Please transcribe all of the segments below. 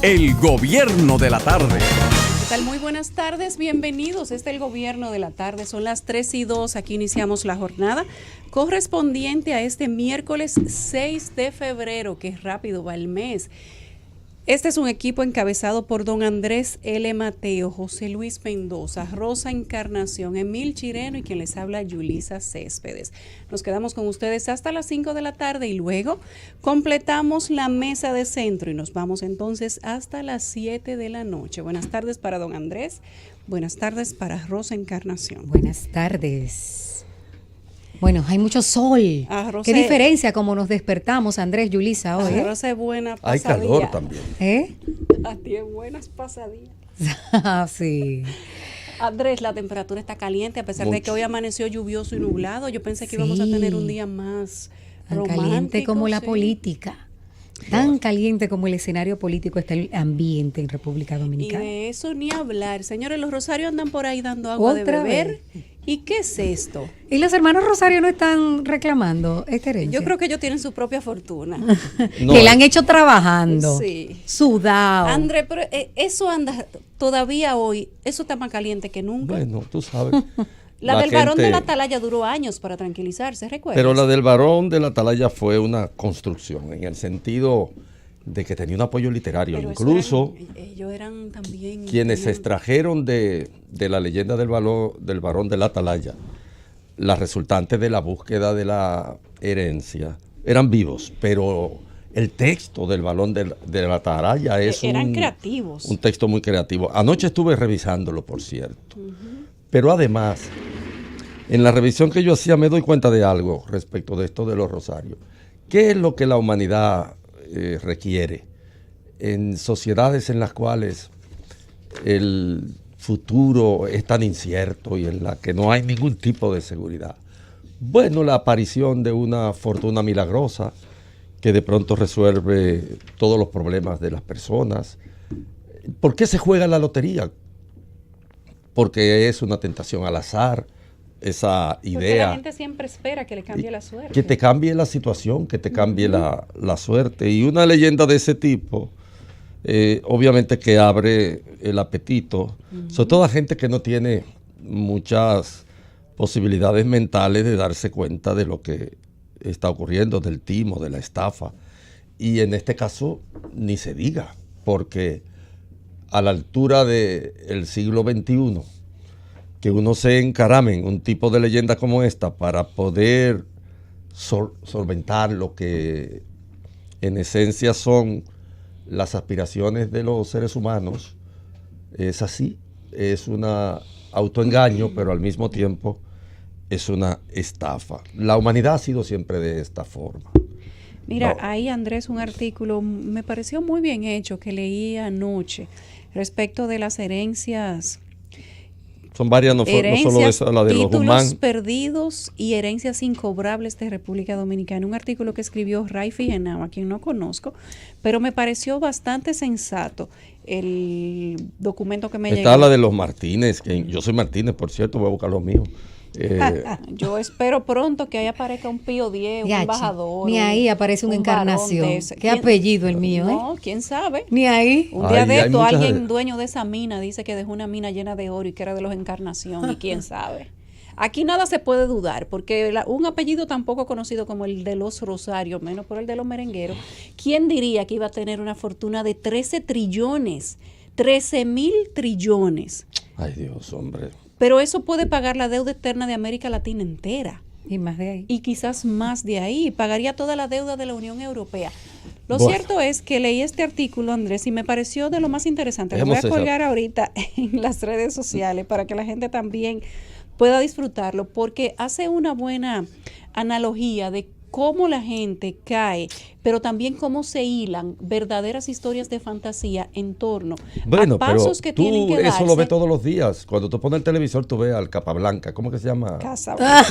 El Gobierno de la Tarde. ¿Qué tal? Muy buenas tardes, bienvenidos. Este es el Gobierno de la Tarde, son las 3:02, aquí iniciamos la jornada correspondiente a este miércoles 6 de febrero, que rápido va el mes. Este es un equipo encabezado por don Andrés L. Mateo, José Luis Mendoza, Rosa Encarnación, Emil Chireno y quien les habla, Yulisa Céspedes. Nos quedamos con ustedes hasta las 5 de la tarde y luego completamos la mesa de centro y nos vamos entonces hasta las 7 de la noche. Buenas tardes para don Andrés, buenas tardes para Rosa Encarnación. Buenas tardes. Bueno, hay mucho sol. Qué diferencia como nos despertamos, Andrés, Yulisa, hoy. Rosa es buena pasadilla. Hay calor también. Tiene buenas pasadillas. Sí. Andrés, la temperatura está caliente, a pesar de que hoy amaneció lluvioso y nublado. Yo pensé que íbamos a tener un día más romántico. Tan caliente como la política. Tan caliente como el escenario político está el ambiente en República Dominicana. Y de eso ni hablar. Señores, los Rosarios andan por ahí dando agua de beber. ¿Y qué es esto? ¿Y los hermanos Rosario no están reclamando esta herencia? Yo creo que ellos tienen su propia fortuna. Que la han hecho trabajando. Sí. Sudado. André, pero eso anda todavía hoy. Eso está más caliente que nunca. Bueno, tú sabes. La del varón de la Atalaya duró años para tranquilizarse, ¿recuerdas? Pero la del varón de la Atalaya fue una construcción, en el sentido de que tenía un apoyo literario. Pero incluso ellos eran también quienes se extrajeron de la leyenda del varón de la Atalaya, las resultantes de la búsqueda de la herencia, eran vivos, pero el texto del varón de la Atalaya es eran creativos. Un texto muy creativo. Anoche estuve revisándolo, por cierto. Pero además, en la revisión que yo hacía me doy cuenta de algo respecto de esto de los rosarios. ¿Qué es lo que la humanidad requiere en sociedades en las cuales el futuro es tan incierto y en la que no hay ningún tipo de seguridad? Bueno, la aparición de una fortuna milagrosa que de pronto resuelve todos los problemas de las personas. ¿Por qué se juega la lotería? Porque es una tentación al azar, esa idea. Porque la gente siempre espera que le cambie la suerte. Que te cambie la situación, que te cambie la suerte. Y una leyenda de ese tipo, obviamente que abre el apetito, sobre todo a gente que no tiene muchas posibilidades mentales de darse cuenta de lo que está ocurriendo, del timo, de la estafa. Y en este caso, ni se diga, porque a la altura del siglo XXI, que uno se encarame en un tipo de leyenda como esta para poder solventar lo que en esencia son las aspiraciones de los seres humanos, es así, es un autoengaño, pero al mismo tiempo es una estafa. La humanidad ha sido siempre de esta forma. Mira, ahí Andrés, un artículo me pareció muy bien hecho que leí anoche respecto de las herencias. Son varias, no solo esa, la de los Guzmán. Títulos perdidos y herencias incobrables de República Dominicana. Un artículo que escribió Raifi Genao, a quien no conozco, pero me pareció bastante sensato el documento que me llegó. Está la de los Martínez, que yo soy Martínez, por cierto, voy a buscar los míos. Yo espero pronto que ahí aparezca un Pío X, un embajador. Ni ahí aparece una Encarnación. ¿Qué apellido el mío? No, quién sabe. Ni ahí. Un día de esto, alguien dueño de esa mina dice que dejó una mina llena de oro y que era de los Encarnación, y quién sabe. Aquí nada se puede dudar, porque un apellido tan poco conocido como el de los Rosarios, menos por el de los merengueros, ¿quién diría que iba a tener una fortuna de 13 trillones? 13,000 trillones. Ay, Dios, hombre. Pero eso puede pagar la deuda externa de América Latina entera. Y más de ahí. Y quizás más de ahí. Pagaría toda la deuda de la Unión Europea. Lo cierto es que leí este artículo, Andrés, y me pareció de lo más interesante. Lo voy a colgar ahorita en las redes sociales para que la gente también pueda disfrutarlo, porque hace una buena analogía de cómo la gente cae, pero también cómo se hilan verdaderas historias de fantasía en torno a pasos que tienen que darse. Eso lo ves todos los días. Cuando tú pones el televisor, tú ves al Capablanca. ¿Cómo que se llama? Casablanca.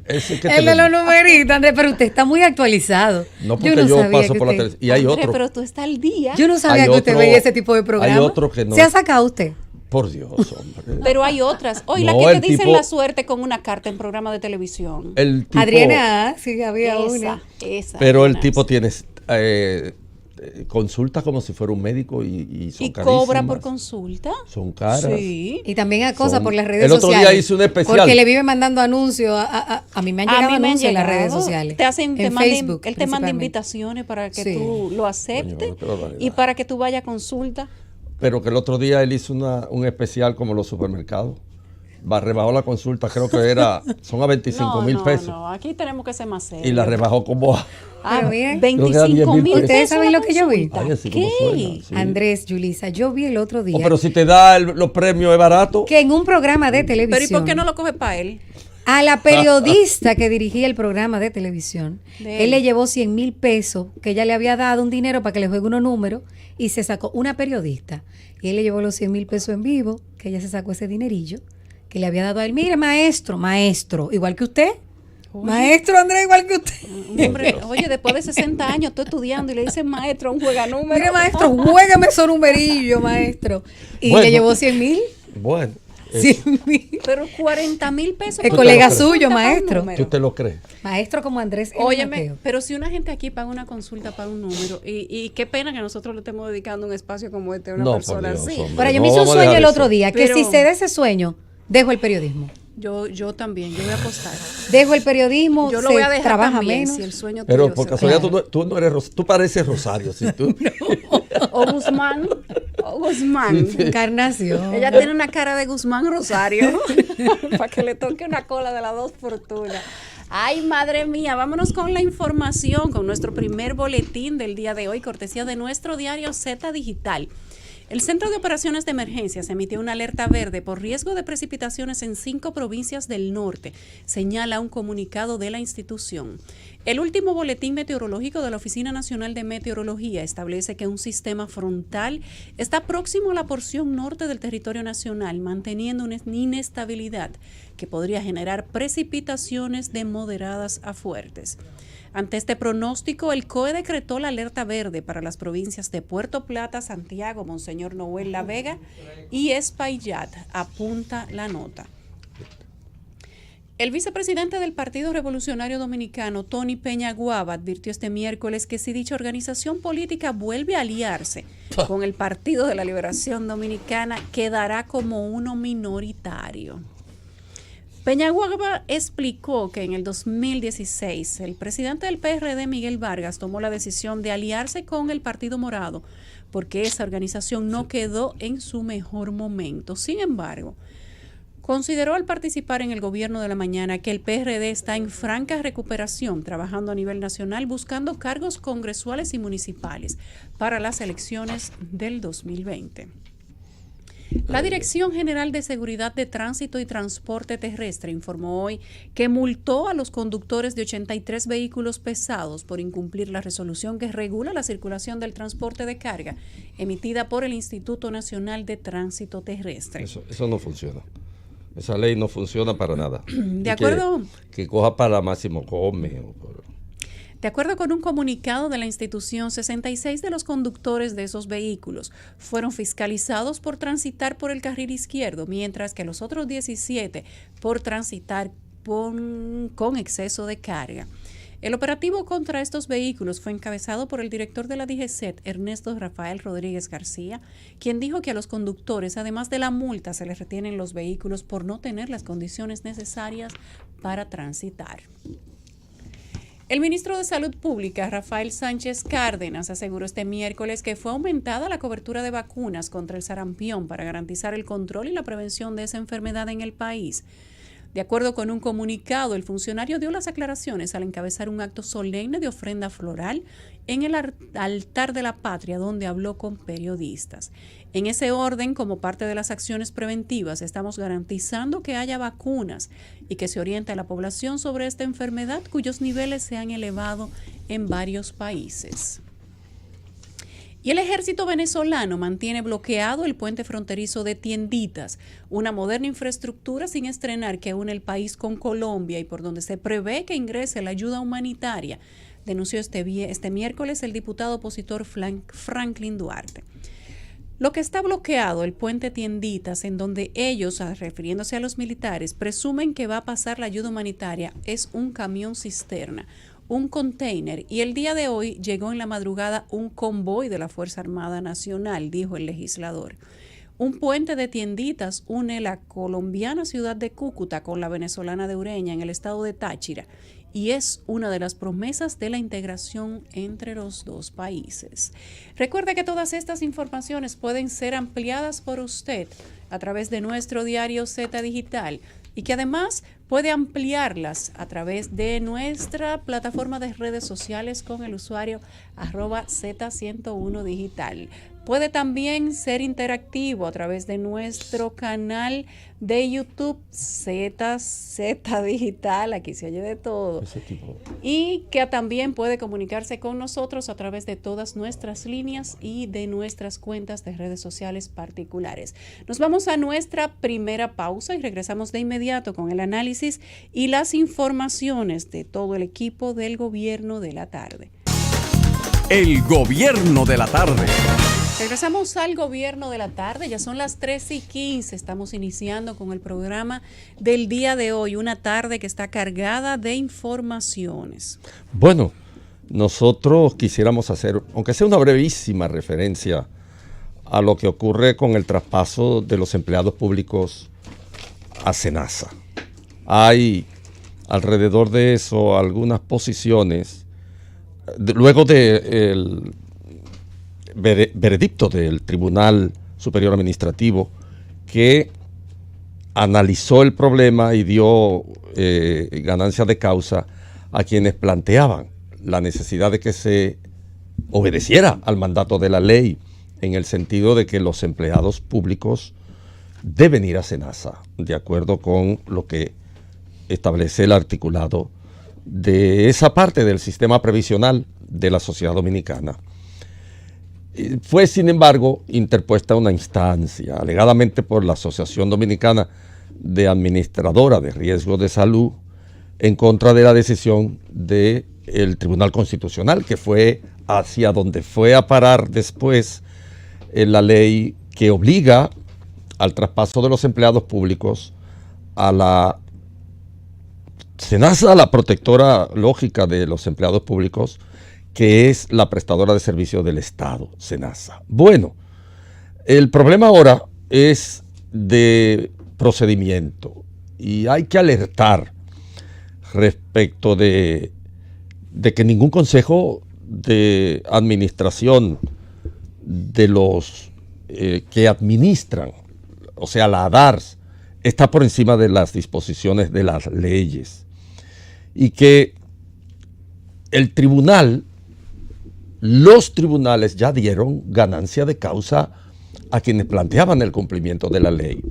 El de los numeritos, Andrés, pero usted está muy actualizado. No, porque yo paso por la televisión. Y hay Andrés, otro. pero tú estás al día. Yo no sabía que usted veía ese tipo de programas. Hay otro que no. ¿Se ha sacado usted? Por Dios, hombre. Pero hay otras. Hoy la que te dicen la suerte con una carta en programa de televisión. El tipo, Adriana, sí, había una. Esa. Pero el tipo tiene consulta como si fuera un médico y son carísimas. ¿Y cobra por consulta? Son caras. Sí. Y también acosa por las redes sociales. El otro día hice un especial. Porque le vive mandando anuncios. A mí me han llegado anuncios en las redes sociales. Él te manda invitaciones para que tú lo aceptes y para que tú vayas a consulta. Pero que el otro día él hizo un especial como los supermercados. Rebajó la consulta, creo que son a 25,000 pesos. No, aquí tenemos que ser más serios. Y la rebajó como pero miren, 25,000. ¿Ustedes saben lo que yo vi? ¿Qué? Sí. Andrés, Yulisa, yo vi el otro día. Pero si te da los premios es barato. Que en un programa de televisión. Pero ¿y por qué no lo coge para él? A la periodista que dirigía el programa de televisión, él le llevó 100,000 pesos, que ella le había dado un dinero para que le juegue unos números, y se sacó una periodista. Y él le llevó los 100,000 pesos en vivo, que ella se sacó ese dinerillo, que le había dado a él. Mire, maestro, igual que usted. Oye. Maestro Andrés, igual que usted. Hombre, oye, después de 60 años estoy estudiando y le dicen maestro, un juega número. Mire, maestro, juégame esos numerillos, maestro. Y le llevó 100,000. Bueno. 100,000. Pero 40,000 pesos. El colega suyo, maestro. ¿Tú te lo crees? Maestro como Andrés. Óyeme, pero si una gente aquí paga una consulta para un número, y qué pena que nosotros le estemos dedicando un espacio como este a una persona así. Ahora, yo me hice un sueño el otro día, que si se da ese sueño, dejo el periodismo. Yo también, yo voy a apostar. Dejo el periodismo, yo lo voy a dejar trabaja también, menos. Si el sueño pero porque casualidad tú no eres tú pareces Rosario, ¿sí? Tú. O Guzmán. Sí. Encarnación. Ella tiene una cara de Guzmán Rosario para que le toque una cola de las dos fortunas. Ay, madre mía, vámonos con la información, con nuestro primer boletín del día de hoy, cortesía de nuestro diario Z Digital. El Centro de Operaciones de Emergencias emitió una alerta verde por riesgo de precipitaciones en 5 provincias del norte, señala un comunicado de la institución. El último boletín meteorológico de la Oficina Nacional de Meteorología establece que un sistema frontal está próximo a la porción norte del territorio nacional, manteniendo una inestabilidad que podría generar precipitaciones de moderadas a fuertes. Ante este pronóstico, el COE decretó la alerta verde para las provincias de Puerto Plata, Santiago, Monseñor Noel La Vega y Espaillat, apunta la nota. El vicepresidente del Partido Revolucionario Dominicano, Tony Peña Guaba, advirtió este miércoles que si dicha organización política vuelve a aliarse con el Partido de la Liberación Dominicana, quedará como uno minoritario. Peñaguaba explicó que en el 2016 el presidente del PRD, Miguel Vargas, tomó la decisión de aliarse con el Partido Morado porque esa organización no quedó en su mejor momento. Sin embargo, consideró al participar en el gobierno de la mañana que el PRD está en franca recuperación, trabajando a nivel nacional, buscando cargos congresuales y municipales para las elecciones del 2020. La Dirección General de Seguridad de Tránsito y Transporte Terrestre informó hoy que multó a los conductores de 83 vehículos pesados por incumplir la resolución que regula la circulación del transporte de carga emitida por el Instituto Nacional de Tránsito Terrestre. Eso no funciona. Esa ley no funciona para nada. De acuerdo. Que coja para Máximo Gómez. De acuerdo con un comunicado de la institución, 66 de los conductores de esos vehículos fueron fiscalizados por transitar por el carril izquierdo, mientras que los otros 17 por transitar con exceso de carga. El operativo contra estos vehículos fue encabezado por el director de la DGCET, Ernesto Rafael Rodríguez García, quien dijo que a los conductores, además de la multa, se les retienen los vehículos por no tener las condiciones necesarias para transitar. El ministro de Salud Pública, Rafael Sánchez Cárdenas, aseguró este miércoles que fue aumentada la cobertura de vacunas contra el sarampión para garantizar el control y la prevención de esa enfermedad en el país. De acuerdo con un comunicado, el funcionario dio las aclaraciones al encabezar un acto solemne de ofrenda floral en el altar de la patria, donde habló con periodistas. En ese orden, como parte de las acciones preventivas, estamos garantizando que haya vacunas y que se oriente a la población sobre esta enfermedad, cuyos niveles se han elevado en varios países. Y el ejército venezolano mantiene bloqueado el puente fronterizo de Tienditas, una moderna infraestructura sin estrenar que une el país con Colombia y por donde se prevé que ingrese la ayuda humanitaria, denunció este miércoles el diputado opositor Franklin Duarte. Lo que está bloqueado, el puente Tienditas, en donde ellos, refiriéndose a los militares, presumen que va a pasar la ayuda humanitaria, es un camión cisterna, un container y el día de hoy llegó en la madrugada un convoy de la Fuerza Armada Nacional, dijo el legislador. Un puente de tienditas une la colombiana ciudad de Cúcuta con la venezolana de Ureña en el estado de Táchira y es una de las promesas de la integración entre los dos países. Recuerde que todas estas informaciones pueden ser ampliadas por usted a través de nuestro diario Z Digital y que además puede ampliarlas a través de nuestra plataforma de redes sociales con el usuario @Z101 Digital. Puede también ser interactivo a través de nuestro canal de YouTube Z Digital, aquí se oye de todo. Y que también puede comunicarse con nosotros a través de todas nuestras líneas y de nuestras cuentas de redes sociales particulares. Nos vamos a nuestra primera pausa y regresamos de inmediato con el análisis y las informaciones de todo el equipo del Gobierno de la Tarde. El Gobierno de la Tarde. Regresamos al Gobierno de la Tarde, ya son las 3:15, estamos iniciando con el programa del día de hoy, una tarde que está cargada de informaciones. Bueno, nosotros quisiéramos hacer, aunque sea una brevísima referencia a lo que ocurre con el traspaso de los empleados públicos a SENASA. Hay alrededor de eso algunas posiciones, luego del veredicto del Tribunal Superior Administrativo que analizó el problema y dio ganancia de causa a quienes planteaban la necesidad de que se obedeciera al mandato de la ley en el sentido de que los empleados públicos deben ir a SENASA de acuerdo con lo que establece el articulado de esa parte del sistema previsional de la sociedad dominicana. Fue, sin embargo, interpuesta una instancia, alegadamente por la Asociación Dominicana de Administradora de Riesgo de Salud, en contra de la decisión del Tribunal Constitucional, que fue hacia donde fue a parar después la ley que obliga al traspaso de los empleados públicos a la SENASA, la protectora lógica de los empleados públicos, que es la prestadora de servicios del Estado, SENASA. Bueno, el problema ahora es de procedimiento y hay que alertar respecto de que ningún consejo de administración de los que administran, o sea, la ADARS, está por encima de las disposiciones de las leyes y que los tribunales ya dieron ganancia de causa a quienes planteaban el cumplimiento de la ley.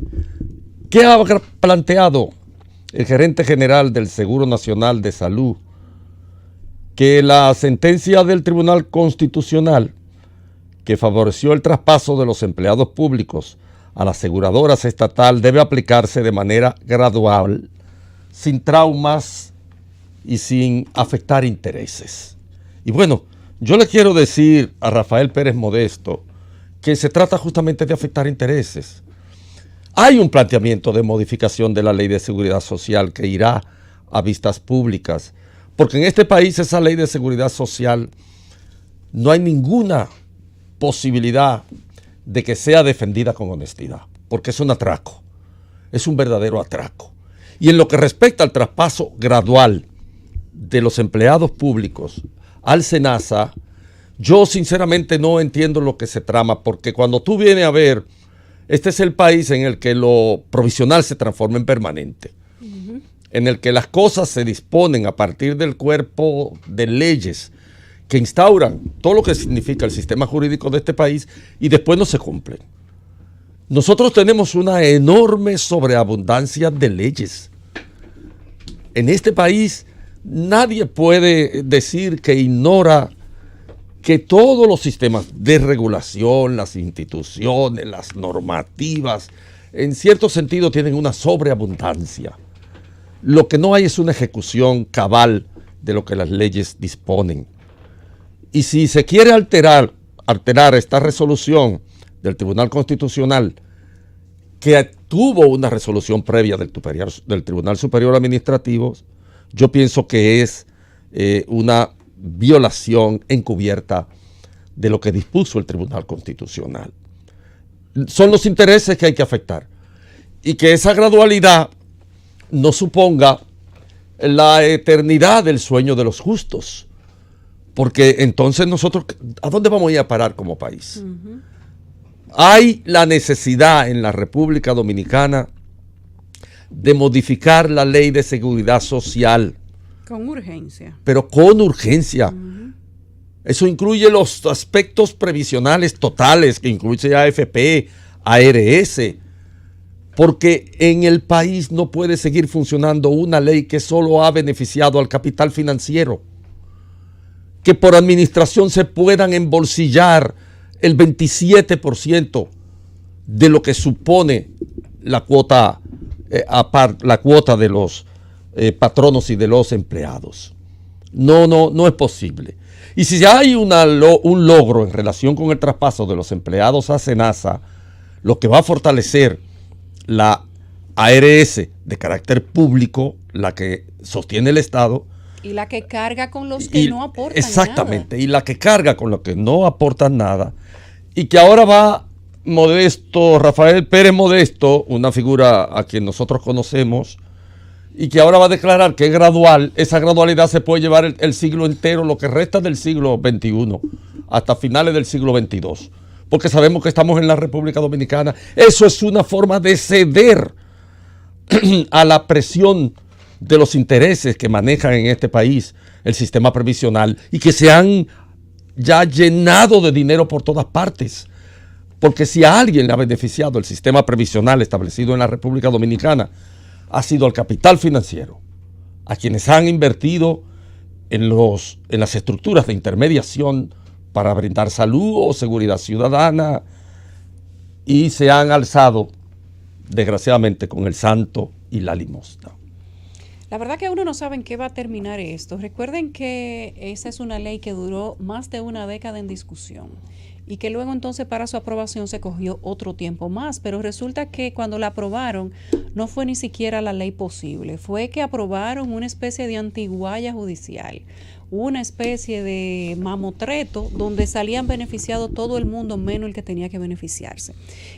¿Qué ha planteado el gerente general del Seguro Nacional de Salud? Que la sentencia del Tribunal Constitucional que favoreció el traspaso de los empleados públicos a las aseguradoras estatal debe aplicarse de manera gradual, sin traumas y sin afectar intereses. Y bueno, yo le quiero decir a Rafael Pérez Modesto que se trata justamente de afectar intereses. Hay un planteamiento de modificación de la Ley de Seguridad Social que irá a vistas públicas, porque en este país esa Ley de Seguridad Social no hay ninguna posibilidad de que sea defendida con honestidad, porque es un atraco, es un verdadero atraco. Y en lo que respecta al traspaso gradual de los empleados públicos al SENASA, yo sinceramente no entiendo lo que se trama, porque cuando tú vienes a ver, este es el país en el que lo provisional se transforma en permanente, en el que las cosas se disponen a partir del cuerpo de leyes que instauran todo lo que significa el sistema jurídico de este país y después no se cumplen. Nosotros tenemos una enorme sobreabundancia de leyes. En este país nadie puede decir que ignora que todos los sistemas de regulación, las instituciones, las normativas, en cierto sentido tienen una sobreabundancia. Lo que no hay es una ejecución cabal de lo que las leyes disponen. Y si se quiere alterar esta resolución del Tribunal Constitucional, que tuvo una resolución previa del Tribunal Superior Administrativo, yo pienso que es una violación encubierta de lo que dispuso el Tribunal Constitucional. Son los intereses que hay que afectar y que esa gradualidad no suponga la eternidad del sueño de los justos, porque entonces nosotros, ¿a dónde vamos a ir a parar como país? Uh-huh. Hay la necesidad en la República Dominicana de modificar la ley de seguridad social. Con urgencia. Pero con urgencia. Uh-huh. Eso incluye los aspectos previsionales totales, que incluye AFP, ARS, porque en el país no puede seguir funcionando una ley que solo ha beneficiado al capital financiero, que por administración se puedan embolsillar el 27% de lo que supone la cuota, la cuota de los patronos y de los empleados. No es posible. Y si hay un logro en relación con el traspaso de los empleados a SENASA, lo que va a fortalecer la ARS de carácter público, la que sostiene el Estado. Y la que carga con los que no aportan exactamente, nada. Y la que carga con los que no aportan nada. Y que ahora va Modesto, Rafael Pérez Modesto, una figura a quien nosotros conocemos, y que ahora va a declarar que es gradual. Esa gradualidad se puede llevar el siglo entero, lo que resta del siglo XXI, hasta finales del siglo XXII. Porque sabemos que estamos en la República Dominicana. Eso es una forma de ceder a la presión de los intereses que manejan en este país el sistema previsional y que se han ya llenado de dinero por todas partes. Porque si a alguien le ha beneficiado el sistema previsional establecido en la República Dominicana, ha sido al capital financiero, a quienes han invertido en las estructuras de intermediación para brindar salud o seguridad ciudadana, y se han alzado, desgraciadamente, con el santo y la limosna. La verdad que uno no sabe en qué va a terminar esto. Recuerden que esa es una ley que duró más de una década en discusión y que luego entonces para su aprobación se cogió otro tiempo más, pero resulta que cuando la aprobaron no fue ni siquiera la ley posible, fue que aprobaron una especie de antiguaya judicial, una especie de mamotreto donde salían beneficiados todo el mundo menos el que tenía que beneficiarse.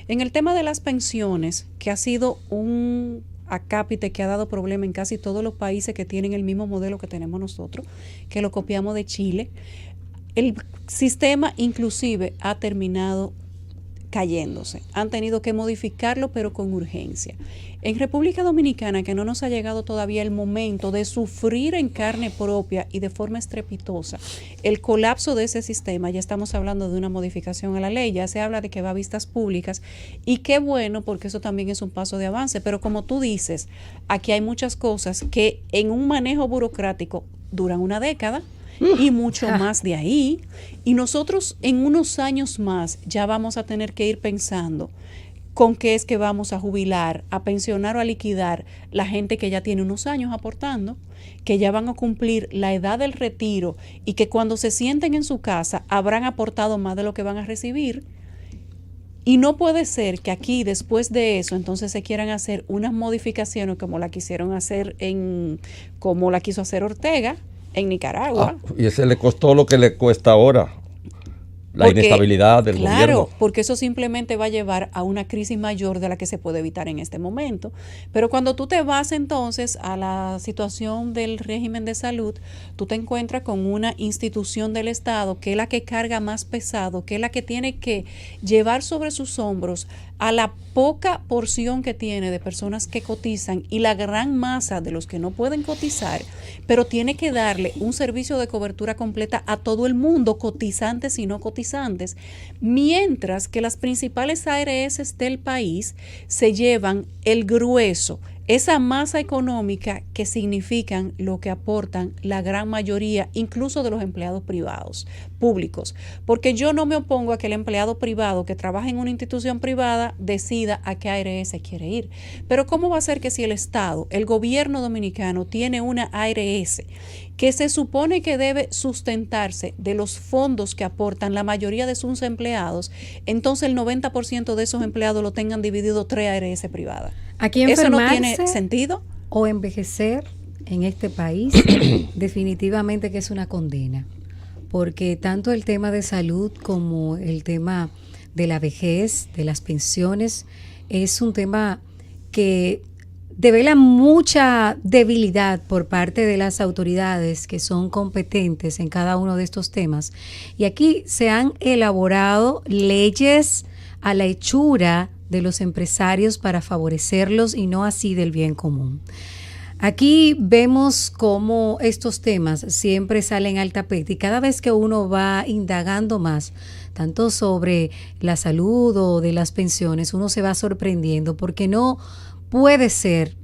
En el tema de las pensiones, que ha sido un acápite que ha dado problema en casi todos los países que tienen el mismo modelo que tenemos nosotros, que lo copiamos de Chile, el sistema inclusive ha terminado cayéndose. Han tenido que modificarlo, pero con urgencia. En República Dominicana, que no nos ha llegado todavía el momento de sufrir en carne propia y de forma estrepitosa el colapso de ese sistema, ya estamos hablando de una modificación a la ley, ya se habla de que va a vistas públicas, y qué bueno, porque eso también es un paso de avance, pero como tú dices, aquí hay muchas cosas que en un manejo burocrático duran una década, y mucho más de ahí, y nosotros en unos años más ya vamos a tener que ir pensando con qué es que vamos a jubilar, a pensionar o a liquidar la gente que ya tiene unos años aportando, que ya van a cumplir la edad del retiro y que cuando se sienten en su casa habrán aportado más de lo que van a recibir. Y no puede ser que aquí, después de eso, entonces se quieran hacer unas modificaciones como la quisieron hacer como la quiso hacer Ortega en Nicaragua. Y ese le costó lo que le cuesta ahora, la inestabilidad del gobierno. Claro, porque eso simplemente va a llevar a una crisis mayor de la que se puede evitar en este momento. Pero cuando tú te vas entonces a la situación del régimen de salud, tú te encuentras con una institución del Estado que es la que carga más pesado, que es la que tiene que llevar sobre sus hombros a la poca porción que tiene de personas que cotizan y la gran masa de los que no pueden cotizar, pero tiene que darle un servicio de cobertura completa a todo el mundo, cotizantes y no cotizantes, mientras que las principales ARS del país se llevan el grueso, esa masa económica que significan lo que aportan la gran mayoría, incluso de los empleados privados, públicos. Porque yo no me opongo a que el empleado privado que trabaja en una institución privada decida a qué ARS quiere ir. Pero ¿cómo va a ser que si el Estado, el gobierno dominicano, tiene una ARS que se supone que debe sustentarse de los fondos que aportan la mayoría de sus empleados, entonces el 90% de esos empleados lo tengan dividido 3 ARS privadas? Aquí ¿Eso no tiene sentido? O envejecer en este país, definitivamente que es una condena, porque tanto el tema de salud como el tema de la vejez, de las pensiones, es un tema que devela mucha debilidad por parte de las autoridades que son competentes en cada uno de estos temas. Y aquí se han elaborado leyes a la hechura de los empresarios para favorecerlos y no así del bien común. Aquí vemos cómo estos temas siempre salen al tapete y cada vez que uno va indagando más, tanto sobre la salud o de las pensiones, uno se va sorprendiendo porque no puede ser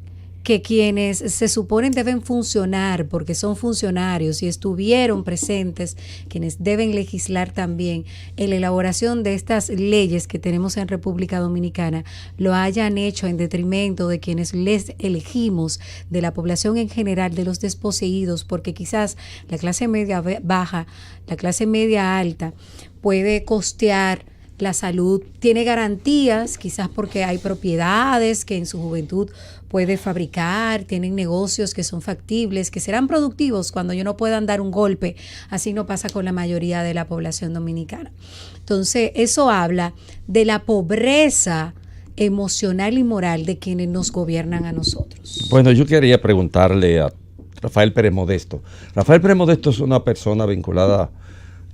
que quienes se suponen deben funcionar porque son funcionarios y estuvieron presentes, quienes deben legislar también en la elaboración de estas leyes que tenemos en República Dominicana, lo hayan hecho en detrimento de quienes les elegimos, de la población en general, de los desposeídos, porque quizás la clase media baja, la clase media alta puede costear la salud, tiene garantías, quizás porque hay propiedades que en su juventud puede fabricar, tienen negocios que son factibles, que serán productivos cuando ellos no puedan dar un golpe. Así no pasa con la mayoría de la población dominicana. Entonces, eso habla de la pobreza emocional y moral de quienes nos gobiernan a nosotros. Bueno, yo quería preguntarle a Rafael Pérez Modesto. Rafael Pérez Modesto es una persona vinculada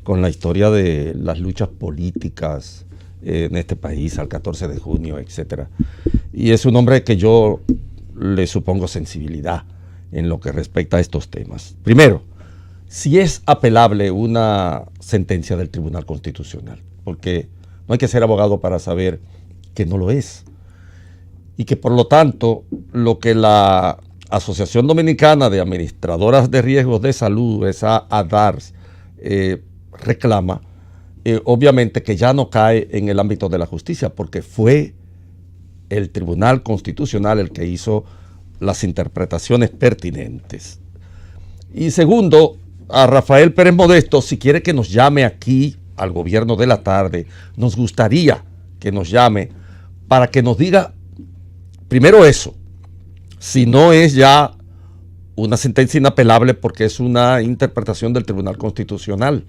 con la historia de las luchas políticas en este país, al 14 de junio, etcétera. Y es un hombre que yo le supongo sensibilidad en lo que respecta a estos temas. Primero, si es apelable una sentencia del Tribunal Constitucional, porque no hay que ser abogado para saber que no lo es. Y que por lo tanto, lo que la Asociación Dominicana de Administradoras de Riesgos de Salud, esa ADARS, reclama, obviamente que ya no cae en el ámbito de la justicia, porque fue el Tribunal Constitucional el que hizo las interpretaciones pertinentes. Y segundo, a Rafael Pérez Modesto, si quiere que nos llame aquí al Gobierno de la Tarde, nos gustaría que nos llame para que nos diga, primero eso, si no es ya una sentencia inapelable porque es una interpretación del Tribunal Constitucional,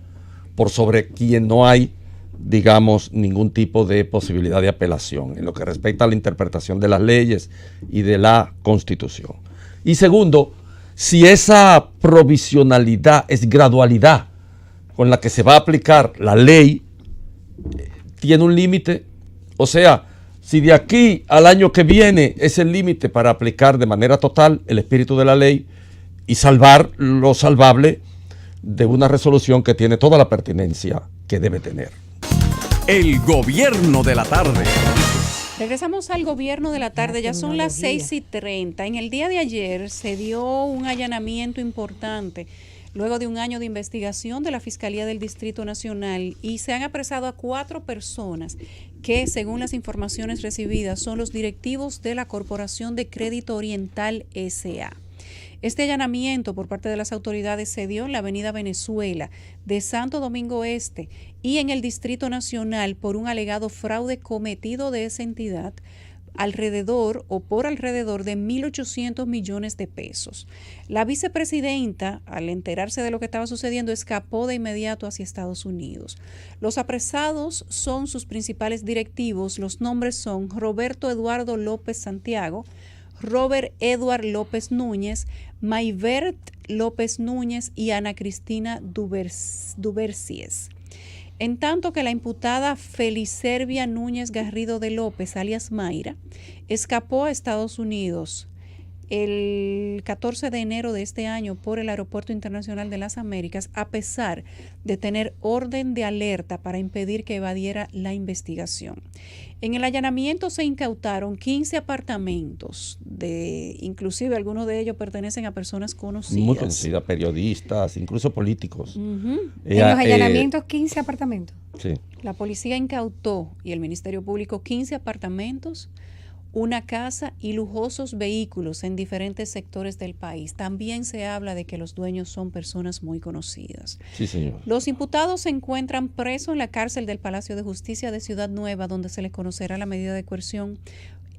por sobre quien no hay, digamos, ningún tipo de posibilidad de apelación en lo que respecta a la interpretación de las leyes y de la Constitución. Y segundo, si esa provisionalidad es gradualidad con la que se va a aplicar la ley, tiene un límite. O sea, si de aquí al año que viene es el límite para aplicar de manera total el espíritu de la ley y salvar lo salvable de una resolución que tiene toda la pertinencia que debe tener. El Gobierno de la Tarde. Regresamos al Gobierno de la Tarde, ya son las 6:30. En el día de ayer se dio un allanamiento importante luego de un año de investigación de la Fiscalía del Distrito Nacional y se han apresado a 4 personas que, según las informaciones recibidas, son los directivos de la Corporación de Crédito Oriental S.A. Este allanamiento por parte de las autoridades se dio en la avenida Venezuela de Santo Domingo Este y en el Distrito Nacional por un alegado fraude cometido de esa entidad alrededor de 1.800 millones de pesos. La vicepresidenta, al enterarse de lo que estaba sucediendo, escapó de inmediato hacia Estados Unidos. Los apresados son sus principales directivos. Los nombres son Roberto Eduardo López Santiago, Robert Edward López Núñez, Maybert López Núñez y Ana Cristina Dubercies. En tanto que la imputada Felicervia Núñez Garrido de López, alias Mayra, escapó a Estados Unidos el 14 de enero de este año por el Aeropuerto Internacional de las Américas, a pesar de tener orden de alerta para impedir que evadiera la investigación. En el allanamiento se incautaron 15 apartamentos, inclusive algunos de ellos pertenecen a personas conocidas. Muy conocidas, periodistas, incluso políticos. En los allanamientos, 15 apartamentos. Sí. La policía incautó y el Ministerio Público 15 apartamentos, una casa y lujosos vehículos en diferentes sectores del país. También se habla de que los dueños son personas muy conocidas. Sí, señor. Los imputados se encuentran presos en la cárcel del Palacio de Justicia de Ciudad Nueva, donde se les conocerá la medida de coerción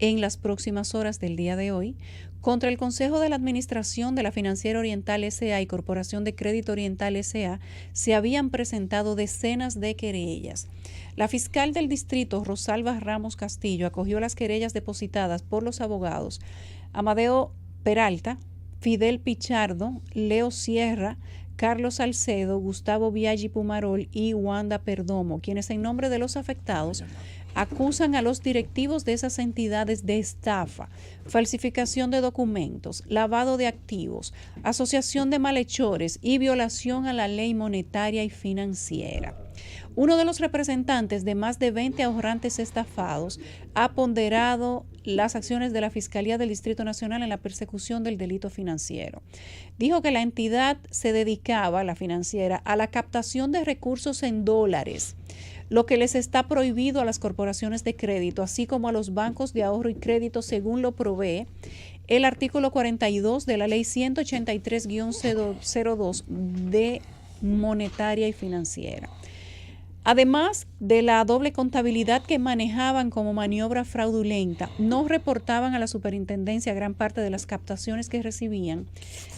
en las próximas horas del día de hoy contra el Consejo de la Administración de la Financiera Oriental S.A. y Corporación de Crédito Oriental S.A. se habían presentado decenas de querellas. La fiscal del distrito, Rosalba Ramos Castillo, acogió las querellas depositadas por los abogados Amadeo Peralta, Fidel Pichardo, Leo Sierra, Carlos Salcedo, Gustavo Biaggi Pumarol y Wanda Perdomo, quienes en nombre de los afectados acusan a los directivos de esas entidades de estafa, falsificación de documentos, lavado de activos, asociación de malhechores y violación a la ley monetaria y financiera. Uno de los representantes de más de 20 ahorrantes estafados ha ponderado las acciones de la Fiscalía del Distrito Nacional en la persecución del delito financiero. Dijo que la entidad se dedicaba, la financiera, a la captación de recursos en dólares, lo que les está prohibido a las corporaciones de crédito, así como a los bancos de ahorro y crédito, según lo provee el artículo 42 de la Ley 183-02 de monetaria y financiera. Además de la doble contabilidad que manejaban como maniobra fraudulenta, no reportaban a la superintendencia gran parte de las captaciones que recibían,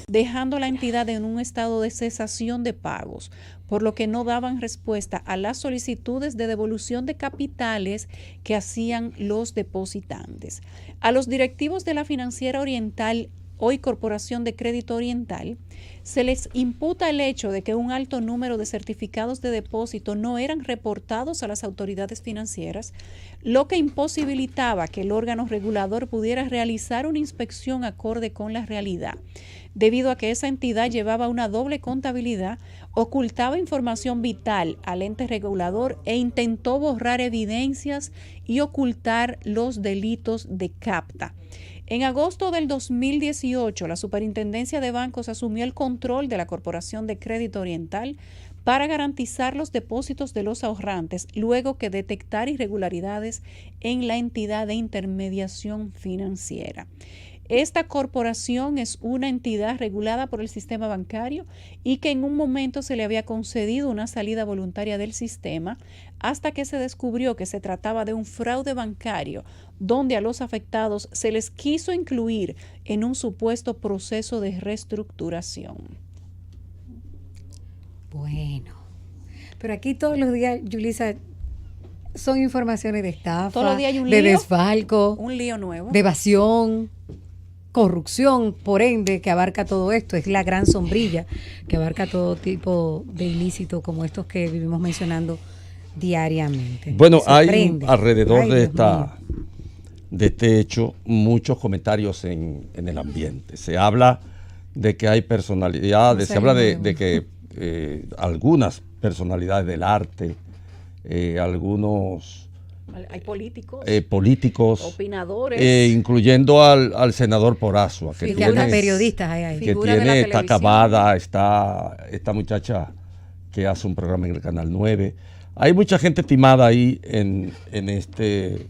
dejando la entidad en un estado de cesación de pagos, por lo que no daban respuesta a las solicitudes de devolución de capitales que hacían los depositantes. A los directivos de la Financiera Oriental, hoy Corporación de Crédito Oriental, se les imputa el hecho de que un alto número de certificados de depósito no eran reportados a las autoridades financieras, lo que imposibilitaba que el órgano regulador pudiera realizar una inspección acorde con la realidad. Debido a que esa entidad llevaba una doble contabilidad, ocultaba información vital al ente regulador e intentó borrar evidencias y ocultar los delitos de capta. En agosto del 2018, la Superintendencia de Bancos asumió el control de la Corporación de Crédito Oriental para garantizar los depósitos de los ahorrantes, luego que detectar irregularidades en la entidad de intermediación financiera. Esta corporación es una entidad regulada por el sistema bancario y que en un momento se le había concedido una salida voluntaria del sistema hasta que se descubrió que se trataba de un fraude bancario donde a los afectados se les quiso incluir en un supuesto proceso de reestructuración. Bueno, pero aquí todos los días, Yulisa, son informaciones de estafa, todos los días hay un de lío, desfalco, un lío nuevo, de evasión, corrupción, por ende, que abarca todo esto. Es la gran sombrilla que abarca todo tipo de ilícito como estos que vivimos mencionando diariamente. Bueno, hay Sorprende. alrededor de Dios mío. este hecho muchos comentarios en el ambiente. Se habla de que hay personalidades, se habla de que algunas personalidades del arte, algunos hay políticos, políticos, opinadores, incluyendo al senador Porazua, Y que hasta periodistas hay ahí. que figura de la tiene, está televisión. acabada, está esta muchacha que hace un programa en el Canal 9. Hay mucha gente estimada ahí en este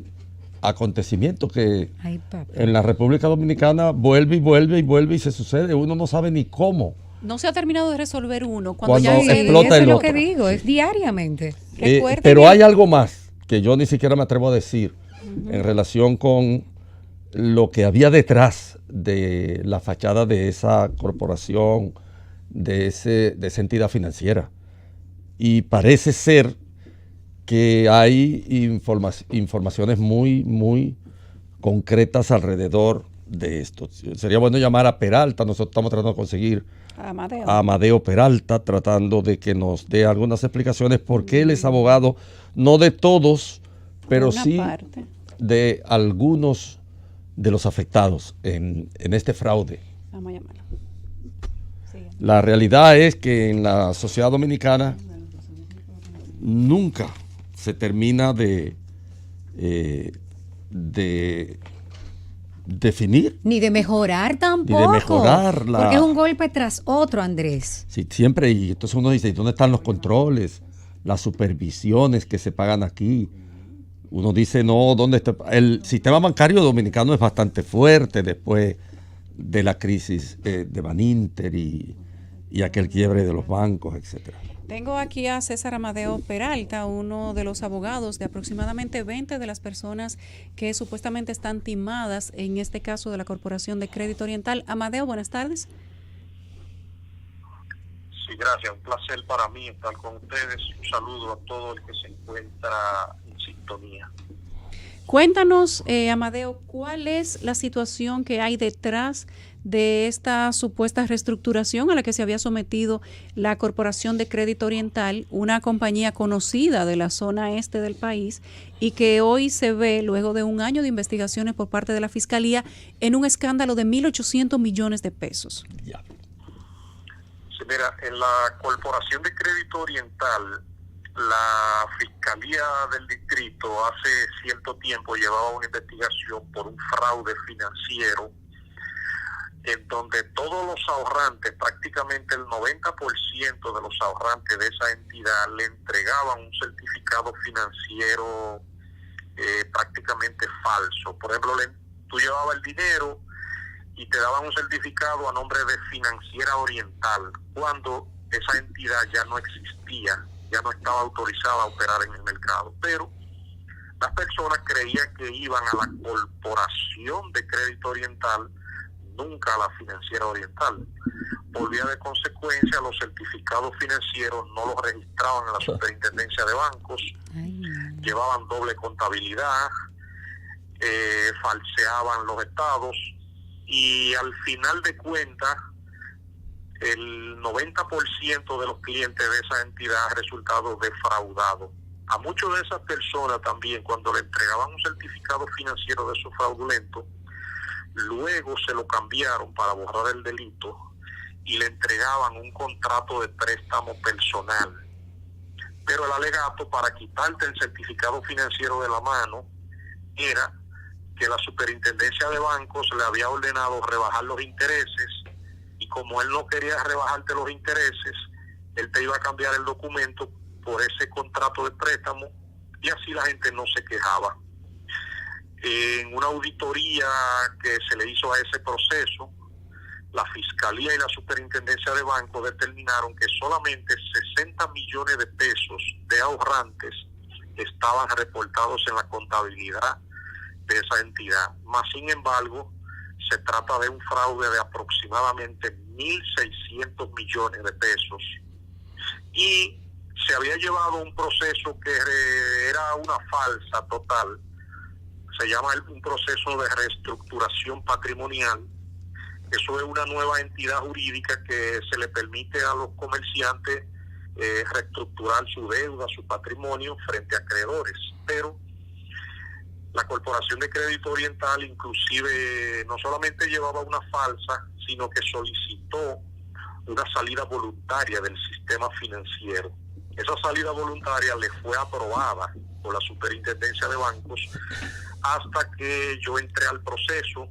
acontecimiento que Ay, papá. en la República Dominicana vuelve y vuelve y vuelve y se sucede. Uno no sabe ni cómo. no se ha terminado de resolver uno. Cuando Cuando ya Sí, explota eso el es lo otro. que digo, es diariamente. Recuerden Pero que- hay algo más que yo ni siquiera me atrevo a decir en relación con lo que había detrás de la fachada de esa corporación, de esa entidad financiera. Y parece ser que hay informaciones muy, muy concretas alrededor de esto. Sería bueno llamar a Peralta. Nosotros estamos tratando de conseguir Amadeo. a Amadeo Peralta, tratando de que nos dé algunas explicaciones, porque él es abogado, no de todos, pero Una sí parte. de algunos de los afectados en este fraude. Vamos a llamarlo. Sigue. La realidad es que en la sociedad dominicana nunca se termina de definir. Ni de mejorar tampoco. mejorarla. Porque es un golpe tras otro, Andrés. Sí, siempre, y entonces uno dice, ¿dónde están los controles, las supervisiones que se pagan aquí? Uno dice, no, ¿dónde está? El sistema bancario dominicano es bastante fuerte después de la crisis de Baninter y y aquel quiebre de los bancos, etcétera. Tengo aquí a César Amadeo Peralta, uno de los abogados de aproximadamente 20 de las personas que supuestamente están timadas en este caso de la Corporación de Crédito Oriental. Amadeo, buenas tardes. Sí, gracias. Un placer para mí estar con ustedes. Un saludo a todo el que se encuentra en sintonía. Cuéntanos, Amadeo, ¿cuál es la situación que hay detrás de esta supuesta reestructuración a la que se había sometido la Corporación de Crédito Oriental, una compañía conocida de la zona este del país y que hoy se ve, luego de un año de investigaciones por parte de la Fiscalía, en un escándalo de 1.800 millones de pesos? Ya. Sí, mira, en la Corporación de Crédito Oriental, la Fiscalía del Distrito hace cierto tiempo llevaba una investigación por un fraude financiero en donde todos los ahorrantes, prácticamente el 90% de los ahorrantes de esa entidad le entregaban un certificado financiero prácticamente falso. Por ejemplo, tú llevabas el dinero y te daban un certificado a nombre de Financiera Oriental, cuando esa entidad ya no existía, ya no estaba autorizada a operar en el mercado. Pero las personas creían que iban a la Corporación de Crédito Oriental, nunca a la Financiera Oriental. Por vía de consecuencia, los certificados financieros no los registraban en la Superintendencia de Bancos, llevaban doble contabilidad, falseaban los estados, y al final de cuentas, el 90% de los clientes de esa entidad ha resultado defraudados. A muchas de esas personas también, cuando le entregaban un certificado financiero de esos fraudulentos, luego se lo cambiaron para borrar el delito y le entregaban un contrato de préstamo personal. Pero el alegato para quitarte el certificado financiero de la mano era que la Superintendencia de Bancos le había ordenado rebajar los intereses, y como él no quería rebajarte los intereses, él te iba a cambiar el documento por ese contrato de préstamo, y así la gente no se quejaba. En una auditoría que se le hizo a ese proceso, la Fiscalía y la Superintendencia de Bancos determinaron que solamente 60 millones de pesos de ahorrantes estaban reportados en la contabilidad de esa entidad. Más sin embargo, se trata de un fraude de aproximadamente 1.600 millones de pesos. Y se había llevado un proceso que era una falsa total. Se llama un proceso de reestructuración patrimonial. Eso es una nueva entidad jurídica que se le permite a los comerciantes reestructurar su deuda, su patrimonio frente a acreedores. Pero la Corporación de Crédito Oriental inclusive no solamente llevaba una falsa, sino que solicitó una salida voluntaria del sistema financiero. Esa salida voluntaria le fue aprobada por la Superintendencia de Bancos hasta que yo entré al proceso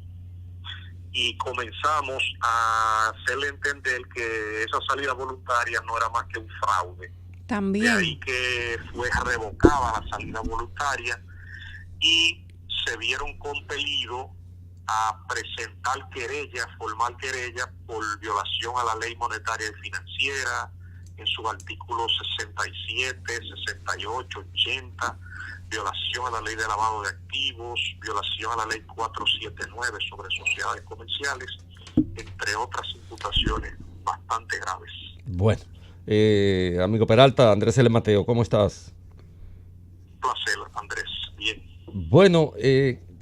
y comenzamos a hacerle entender que esa salida voluntaria no era más que un fraude. También. De ahí que fue revocada la salida voluntaria y se vieron compelidos a presentar querella, formar querella por violación a la ley monetaria y financiera en sus artículos 67, 68, 80, violación a la ley de lavado de activos, violación a la ley 479 sobre sociedades comerciales, entre otras imputaciones bastante graves. Bueno, amigo Peralta, Andrés L. Mateo, ¿cómo estás? Un placer, Andrés. Bien. Bueno,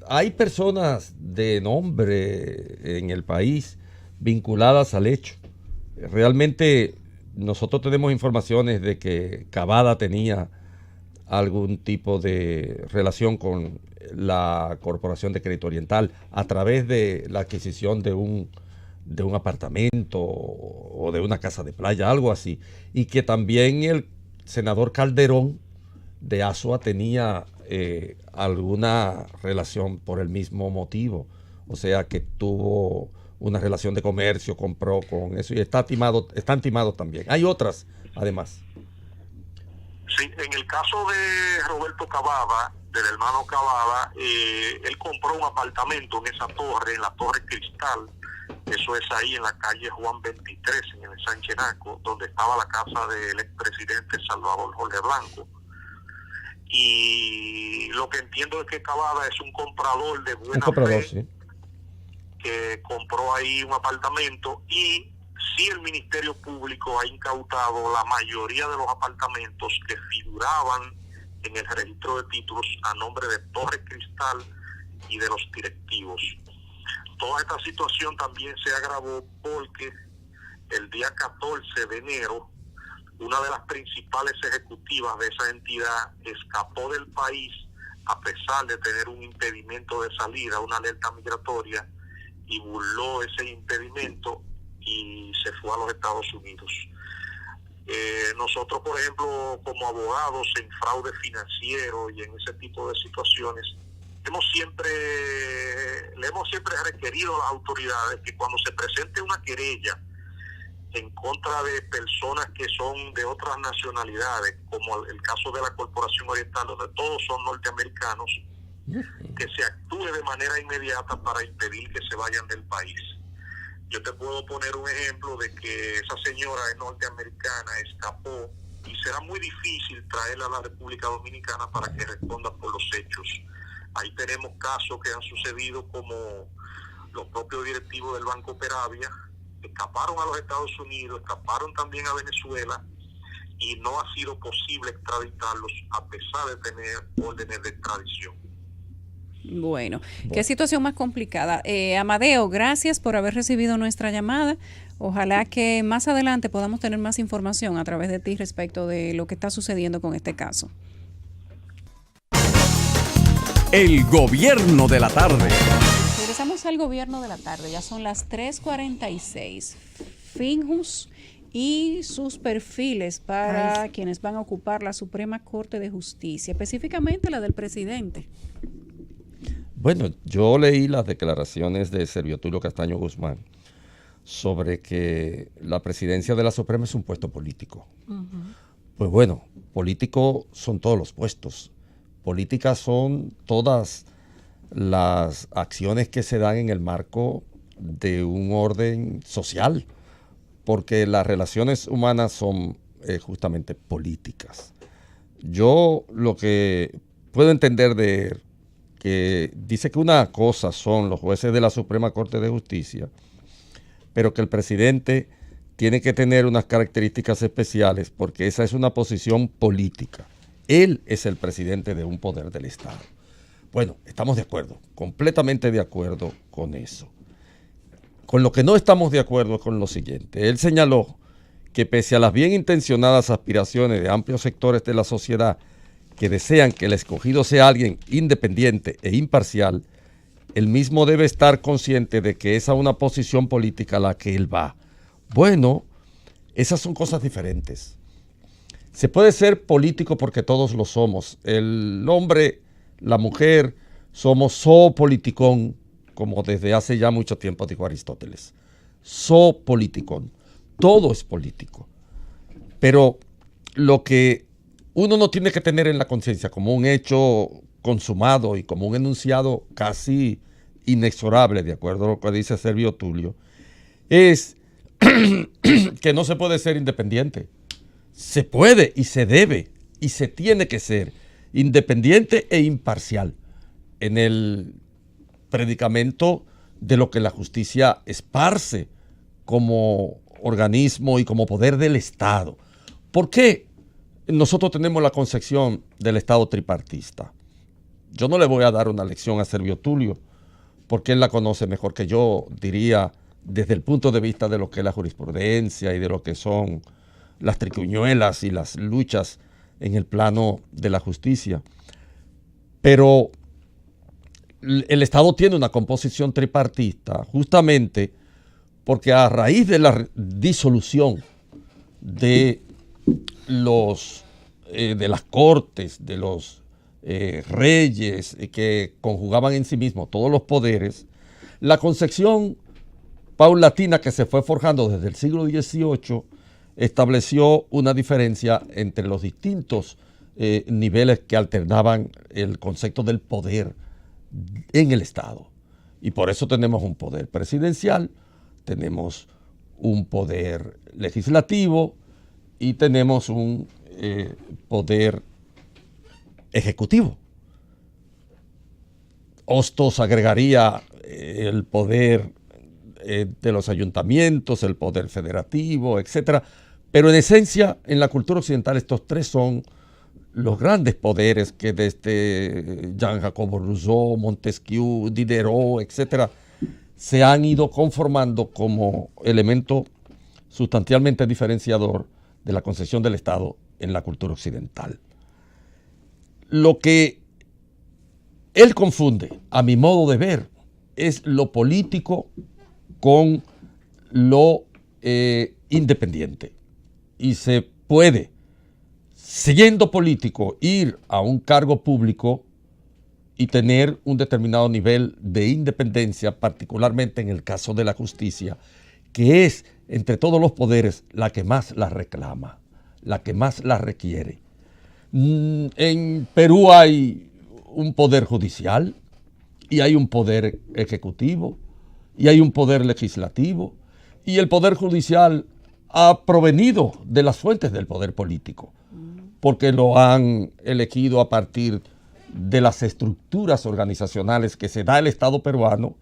hay personas de nombre en el país vinculadas al hecho. Realmente nosotros tenemos informaciones de que Cavada tenía algún tipo de relación con la Corporación de Crédito Oriental a través de la adquisición de un apartamento o de una casa de playa, algo así. Y que también el senador Calderón de Azua tenía alguna relación por el mismo motivo. O sea que tuvo una relación de comercio, compró con eso y están timados también. Hay otras, además. Sí, en el caso de Roberto Cavada, del hermano Cavada, él compró un apartamento en esa torre, en la Torre Cristal, Eso es ahí en la calle Juan 23, en el Sánchez Naco, donde estaba la casa del expresidente Salvador Jorge Blanco. Y lo que entiendo es que Cavada es un comprador de buena fe, sí, que compró ahí un apartamento, y sí el Ministerio Público ha incautado la mayoría de los apartamentos que figuraban en el registro de títulos a nombre de Torres Cristal y de los directivos. Toda esta situación también se agravó porque el día 14 de enero, una de las principales ejecutivas de esa entidad escapó del país a pesar de tener un impedimento de salida, una alerta migratoria, y burló ese impedimento y se fue a los Estados Unidos. Nosotros, por ejemplo, como abogados en fraude financiero y en ese tipo de situaciones, le hemos siempre requerido a las autoridades que cuando se presente una querella en contra de personas que son de otras nacionalidades, como el caso de la Corporación Oriental, donde todos son norteamericanos, que se actúe de manera inmediata para impedir que se vayan del país. Yo te puedo poner un ejemplo de que esa señora es norteamericana, escapó, y será muy difícil traerla a la República Dominicana para que responda por los hechos. Ahí tenemos casos que han sucedido, como los propios directivos del Banco Peravia escaparon a los Estados Unidos, escaparon también a Venezuela, y no ha sido posible extraditarlos a pesar de tener órdenes de extradición. Bueno, qué situación más complicada. Amadeo, gracias por haber recibido nuestra llamada. Ojalá que más adelante podamos tener más información a través de ti respecto de lo que está sucediendo con este caso. El gobierno de la tarde. Regresamos al gobierno de la tarde, ya son las 3:46. Finjus y sus perfiles para quienes van a ocupar la Suprema Corte de Justicia, específicamente la del presidente. Bueno, yo leí las declaraciones de Servio Tulio Castaño Guzmán sobre que la presidencia de la Suprema es un puesto político. Pues bueno, político son todos los puestos. Políticas son todas las acciones que se dan en el marco de un orden social, porque las relaciones humanas son justamente políticas. Yo lo que puedo entender de él, que dice que una cosa son los jueces de la Suprema Corte de Justicia, pero que el presidente tiene que tener unas características especiales porque esa es una posición política. Él es el presidente de un poder del Estado. Bueno, estamos de acuerdo, completamente de acuerdo con eso. Con lo que no estamos de acuerdo es con lo siguiente. Él señaló que pese a las bien intencionadas aspiraciones de amplios sectores de la sociedad que desean que el escogido sea alguien independiente e imparcial, él mismo debe estar consciente de que es a una posición política a la que él va. Bueno, esas son cosas diferentes. Se puede ser político porque todos lo somos. El hombre, la mujer, somos zoopoliticón, como desde hace ya mucho tiempo dijo Aristóteles. Zoopoliticón. Todo es político. Pero lo que uno no tiene que tener en la conciencia como un hecho consumado y como un enunciado casi inexorable, de acuerdo a lo que dice Servio Tulio, es que no se puede ser independiente. Se puede y se debe y se tiene que ser independiente e imparcial en el predicamento de lo que la justicia esparce como organismo y como poder del Estado. ¿Por qué nosotros tenemos la concepción del Estado tripartista? Yo no le voy a dar una lección a Servio Tulio porque él la conoce mejor que yo, diría, desde el punto de vista de lo que es la jurisprudencia y de lo que son las triquiñuelas y las luchas en el plano de la justicia. Pero el Estado tiene una composición tripartista justamente porque a raíz de la disolución de las cortes, de los reyes que conjugaban en sí mismos todos los poderes, la concepción paulatina que se fue forjando desde el siglo XVIII estableció una diferencia entre los distintos niveles que alternaban el concepto del poder en el Estado. Y por eso tenemos un poder presidencial, tenemos un poder legislativo y tenemos un poder ejecutivo. Hostos agregaría el poder de los ayuntamientos, el poder federativo, etcétera. Pero en esencia, en la cultura occidental, estos tres son los grandes poderes que desde Jean Jacobo Rousseau, Montesquieu, Diderot, etcétera, se han ido conformando como elemento sustancialmente diferenciador de la concepción del Estado en la cultura occidental. Lo que él confunde, a mi modo de ver, es lo político con lo independiente. Y se puede, siendo político, ir a un cargo público y tener un determinado nivel de independencia, particularmente en el caso de la justicia, que es, entre todos los poderes, la que más la reclama, la que más la requiere. En Perú hay un poder judicial y hay un poder ejecutivo y hay un poder legislativo, y el poder judicial ha provenido de las fuentes del poder político, porque lo han elegido a partir de las estructuras organizacionales que se da el Estado peruano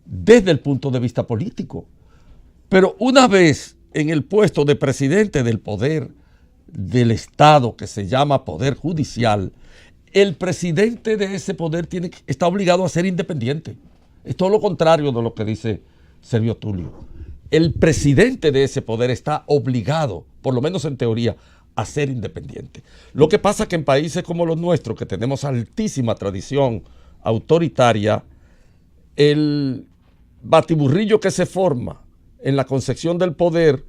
desde el punto de vista político. Pero una vez en el puesto de presidente del poder del Estado, que se llama Poder Judicial, el presidente de ese poder está obligado a ser independiente. Es todo lo contrario de lo que dice Servio Tulio. El presidente de ese poder está obligado, por lo menos en teoría, a ser independiente. Lo que pasa es que en países como los nuestros, que tenemos altísima tradición autoritaria, el batiburrillo que se forma en la concepción del poder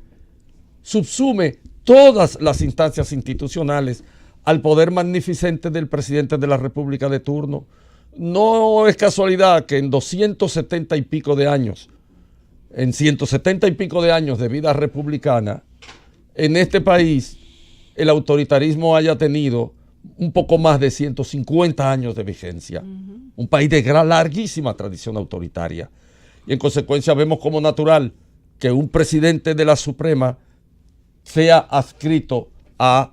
subsume todas las instancias institucionales al poder magnificente del presidente de la República de turno. No es casualidad que en 270 y pico de años, en 170 y pico de años de vida republicana, en este país el autoritarismo haya tenido un poco más de 150 años de vigencia. Un país de larguísima tradición autoritaria. Y en consecuencia vemos como natural que un presidente de la Suprema sea adscrito a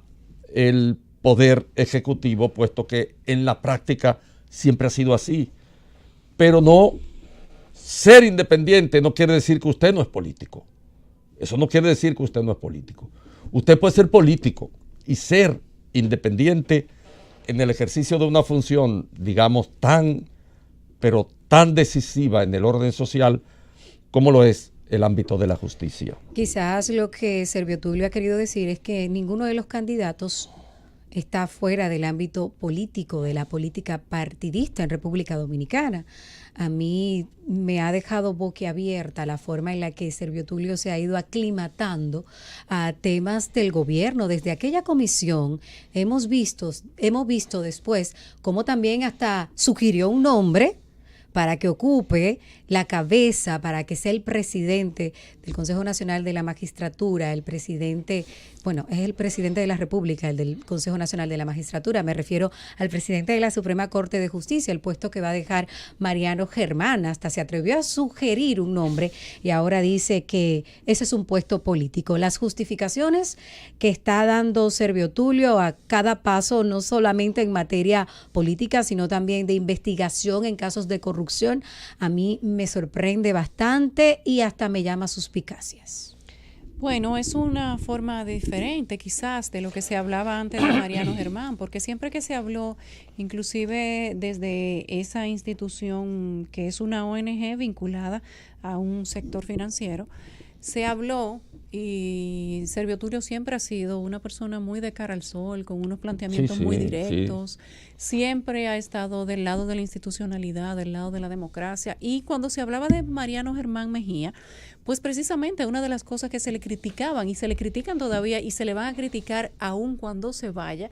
el poder ejecutivo, puesto que en la práctica siempre ha sido así. Pero no, ser independiente no quiere decir que usted no es político. Eso no quiere decir que usted no es político. Usted puede ser político y ser independiente en el ejercicio de una función, digamos, pero tan decisiva en el orden social como lo es el ámbito de la justicia. Quizás lo que Servio Tulio ha querido decir es que ninguno de los candidatos está fuera del ámbito político, de la política partidista en República Dominicana. A mí me ha dejado boquiabierta la forma en la que Servio Tulio se ha ido aclimatando a temas del gobierno. Desde aquella comisión hemos visto después cómo también hasta sugirió un nombre para que ocupe la cabeza, para que sea el presidente del Consejo Nacional de la Magistratura, el presidente, bueno, es el presidente de la República, el del Consejo Nacional de la Magistratura, me refiero al presidente de la Suprema Corte de Justicia, el puesto que va a dejar Mariano Germán. Hasta se atrevió a sugerir un nombre y ahora dice que ese es un puesto político. Las justificaciones que está dando Servio Tulio a cada paso, no solamente en materia política, sino también de investigación en casos de corrupción, a mí me sorprende bastante y hasta me llama suspicacias. Bueno, es una forma diferente quizás de lo que se hablaba antes de Mariano Germán, porque siempre que se habló, inclusive desde esa institución que es una ONG vinculada a un sector financiero, se habló, y Servio Tulio siempre ha sido una persona muy de cara al sol, con unos planteamientos muy directos, siempre ha estado del lado de la institucionalidad, del lado de la democracia, y cuando se hablaba de Mariano Germán Mejía, pues precisamente una de las cosas que se le criticaban y se le critican todavía y se le van a criticar aún cuando se vaya,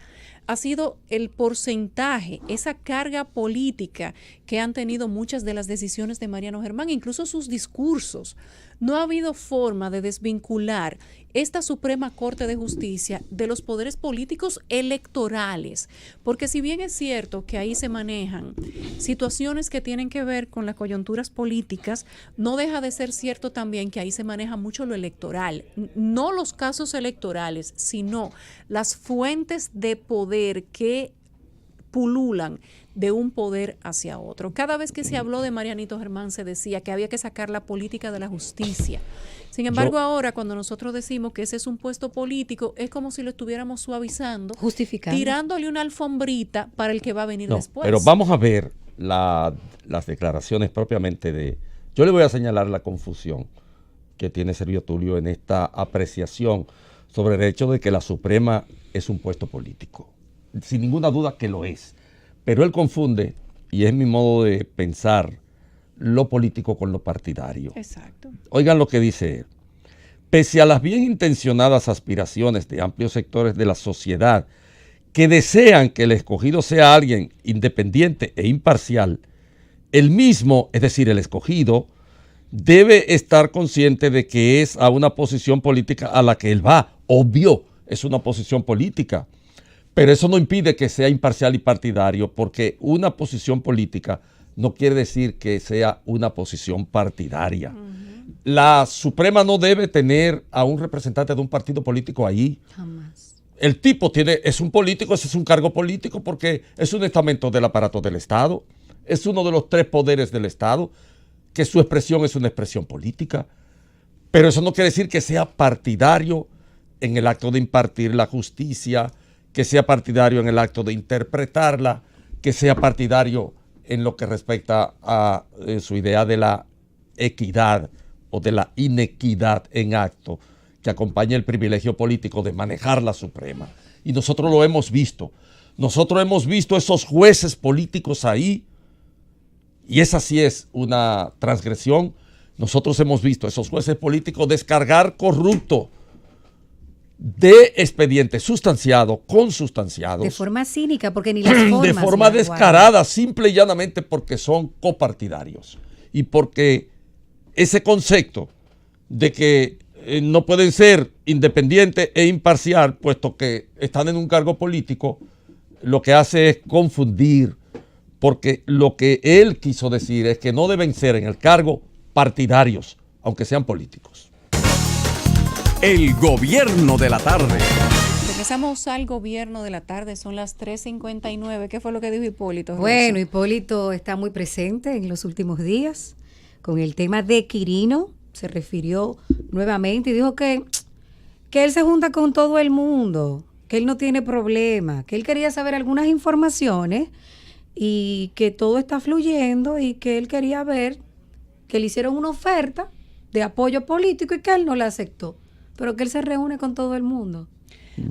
ha sido el porcentaje, esa carga política que han tenido muchas de las decisiones de Mariano Germán, incluso sus discursos. No ha habido forma de desvincular esta Suprema Corte de Justicia de los poderes políticos electorales, porque si bien es cierto que ahí se manejan situaciones que tienen que ver con las coyunturas políticas, no deja de ser cierto también que ahí se maneja mucho lo electoral, no los casos electorales, sino las fuentes de poder que pululan de un poder hacia otro. Cada vez que se habló de Marianito Germán se decía que había que sacar la política de la justicia. Sin embargo, ahora cuando nosotros decimos que ese es un puesto político, es como si lo estuviéramos suavizando, justificando, tirándole una alfombrita para el que va a venir después. Pero vamos a ver las declaraciones propiamente de... Yo le voy a señalar la confusión que tiene Servio Tulio en esta apreciación sobre el hecho de que la Suprema es un puesto político. Sin ninguna duda que lo es. Pero él confunde, y es mi modo de pensar, lo político con lo partidario. Exacto. Oigan lo que dice él. Pese a las bien intencionadas aspiraciones de amplios sectores de la sociedad que desean que el escogido sea alguien independiente e imparcial, el mismo, es decir, el escogido, debe estar consciente de que es a una posición política a la que él va. Obvio, es una posición política. Pero eso no impide que sea imparcial y partidario, porque una posición política no quiere decir que sea una posición partidaria. La Suprema no debe tener a un representante de un partido político ahí. Jamás. El tipo es un político, ese es un cargo político porque es un estamento del aparato del Estado, es uno de los 3 poderes del Estado, que su expresión es una expresión política. Pero eso no quiere decir que sea partidario en el acto de impartir la justicia, que sea partidario en el acto de interpretarla, que sea partidario en lo que respecta a su idea de la equidad o de la inequidad en acto que acompaña el privilegio político de manejar la Suprema. Y nosotros lo hemos visto. Nosotros hemos visto esos jueces políticos ahí, y esa sí es una transgresión. Nosotros hemos visto esos jueces políticos descargar corrupto de expedientes sustanciados, consustanciados. De forma cínica, porque ni las formas. De forma descarada, simple y llanamente porque son copartidarios. Y porque ese concepto de que no pueden ser independientes e imparcial, puesto que están en un cargo político, lo que hace es confundir, porque lo que él quiso decir es que no deben ser en el cargo partidarios, aunque sean políticos. El gobierno de la tarde. Regresamos al gobierno de la tarde, son las 3:59. ¿Qué fue lo que dijo Hipólito? Bueno, Hipólito está muy presente en los últimos días con el tema de Quirino. Se refirió nuevamente y dijo que él se junta con todo el mundo, que él no tiene problema, que él quería saber algunas informaciones y que todo está fluyendo y que él quería ver que le hicieron una oferta de apoyo político y que él no la aceptó, pero que él se reúne con todo el mundo.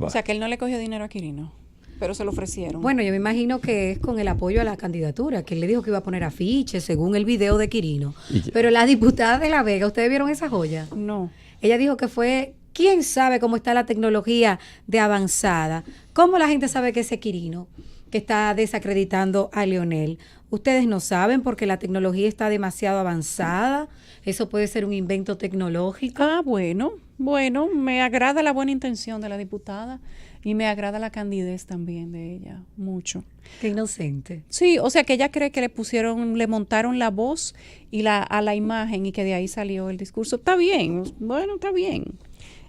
O sea, que él no le cogió dinero a Quirino, pero se lo ofrecieron. Bueno, yo me imagino que es con el apoyo a la candidatura, que él le dijo que iba a poner afiches según el video de Quirino. Pero la diputada de La Vega, ¿ustedes vieron esa joya? No. Ella dijo que fue, ¿quién sabe cómo está la tecnología de avanzada? ¿Cómo la gente sabe que ese Quirino que está desacreditando a Leonel? Ustedes no saben porque la tecnología está demasiado avanzada. Eso puede ser un invento tecnológico. Ah, bueno, me agrada la buena intención de la diputada y me agrada la candidez también de ella, mucho. Qué inocente. Sí, o sea que ella cree que le montaron la voz y a la imagen y que de ahí salió el discurso. Está bien, bueno, está bien.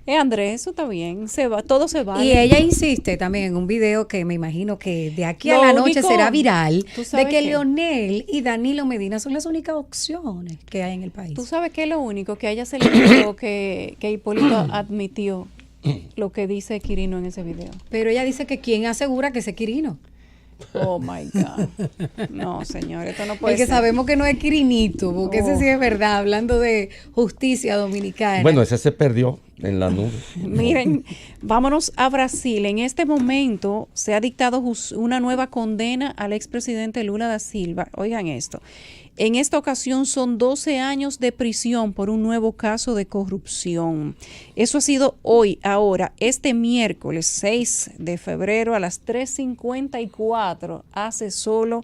Andrés, eso está bien, todo se va. Y ella insiste también en un video que me imagino que de aquí a la noche será viral, de que Leonel y Danilo Medina son las únicas opciones que hay en el país. Tú sabes que es lo único, que a ella se le dijo que Hipólito admitió lo que dice Quirino en ese video. Pero ella dice que ¿quién asegura que ese Quirino? Oh my God. No, señor, esto no puede ser. Porque sabemos que no es Quirinito, porque ese sí es verdad, hablando de justicia dominicana. Bueno, ese se perdió. en la nube. Miren, vámonos a Brasil. En este momento se ha dictado una nueva condena al expresidente Lula da Silva. Oigan esto. En esta ocasión son 12 años de prisión por un nuevo caso de corrupción. Eso ha sido hoy, ahora, este miércoles 6 de febrero a las 3:54, hace solo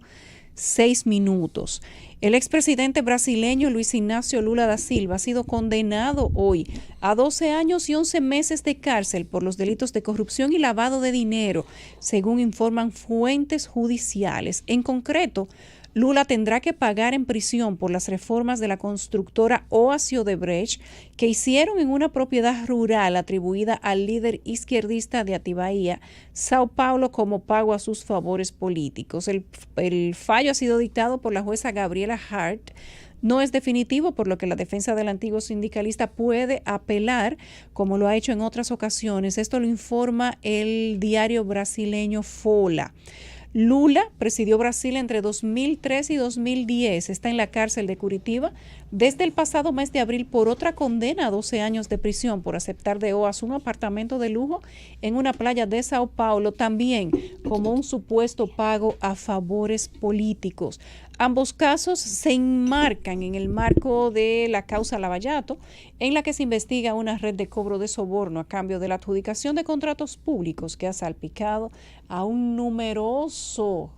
6 minutos. El expresidente brasileño Luis Ignacio Lula da Silva ha sido condenado hoy a 12 años y 11 meses de cárcel por los delitos de corrupción y lavado de dinero, según informan fuentes judiciales. En concreto, Lula tendrá que pagar en prisión por las reformas de la constructora Oasi Odebrecht que hicieron en una propiedad rural atribuida al líder izquierdista de Atibaia, Sao Paulo, como pago a sus favores políticos. El fallo ha sido dictado por la jueza Gabriela Hart. No es definitivo, por lo que la defensa del antiguo sindicalista puede apelar, como lo ha hecho en otras ocasiones. Esto lo informa el diario brasileño Folha. Lula presidió Brasil entre 2003 y 2010. Está en la cárcel de Curitiba desde el pasado mes de abril por otra condena a 12 años de prisión por aceptar de OAS un apartamento de lujo en una playa de Sao Paulo, también como un supuesto pago a favores políticos. Ambos casos se enmarcan en el marco de la causa Lavallato, en la que se investiga una red de cobro de soborno a cambio de la adjudicación de contratos públicos que ha salpicado a un numeroso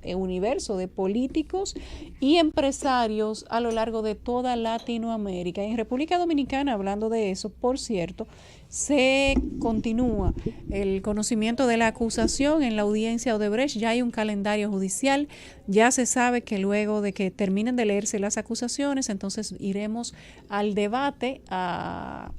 universo de políticos y empresarios a lo largo de toda Latinoamérica. En República Dominicana, hablando de eso, por cierto, se continúa el conocimiento de la acusación en la audiencia Odebrecht. Ya hay un calendario judicial, ya se sabe que luego de que terminen de leerse las acusaciones, entonces iremos al debate, a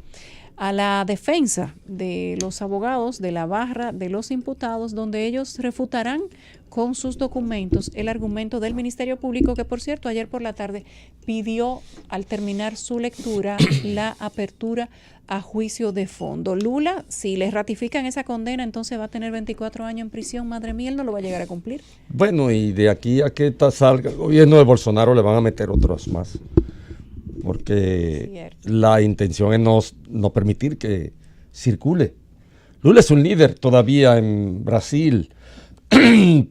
la defensa de los abogados de la barra de los imputados, donde ellos refutarán con sus documentos el argumento del Ministerio Público, que por cierto ayer por la tarde pidió al terminar su lectura la apertura a juicio de fondo. Lula, si le ratifican esa condena, entonces va a tener 24 años en prisión. Madre mía, él no lo va a llegar a cumplir. Bueno, y de aquí a que salga el gobierno de Bolsonaro le van a meter otros más, porque Cierto. La intención es no permitir que circule. Lula es un líder todavía en Brasil,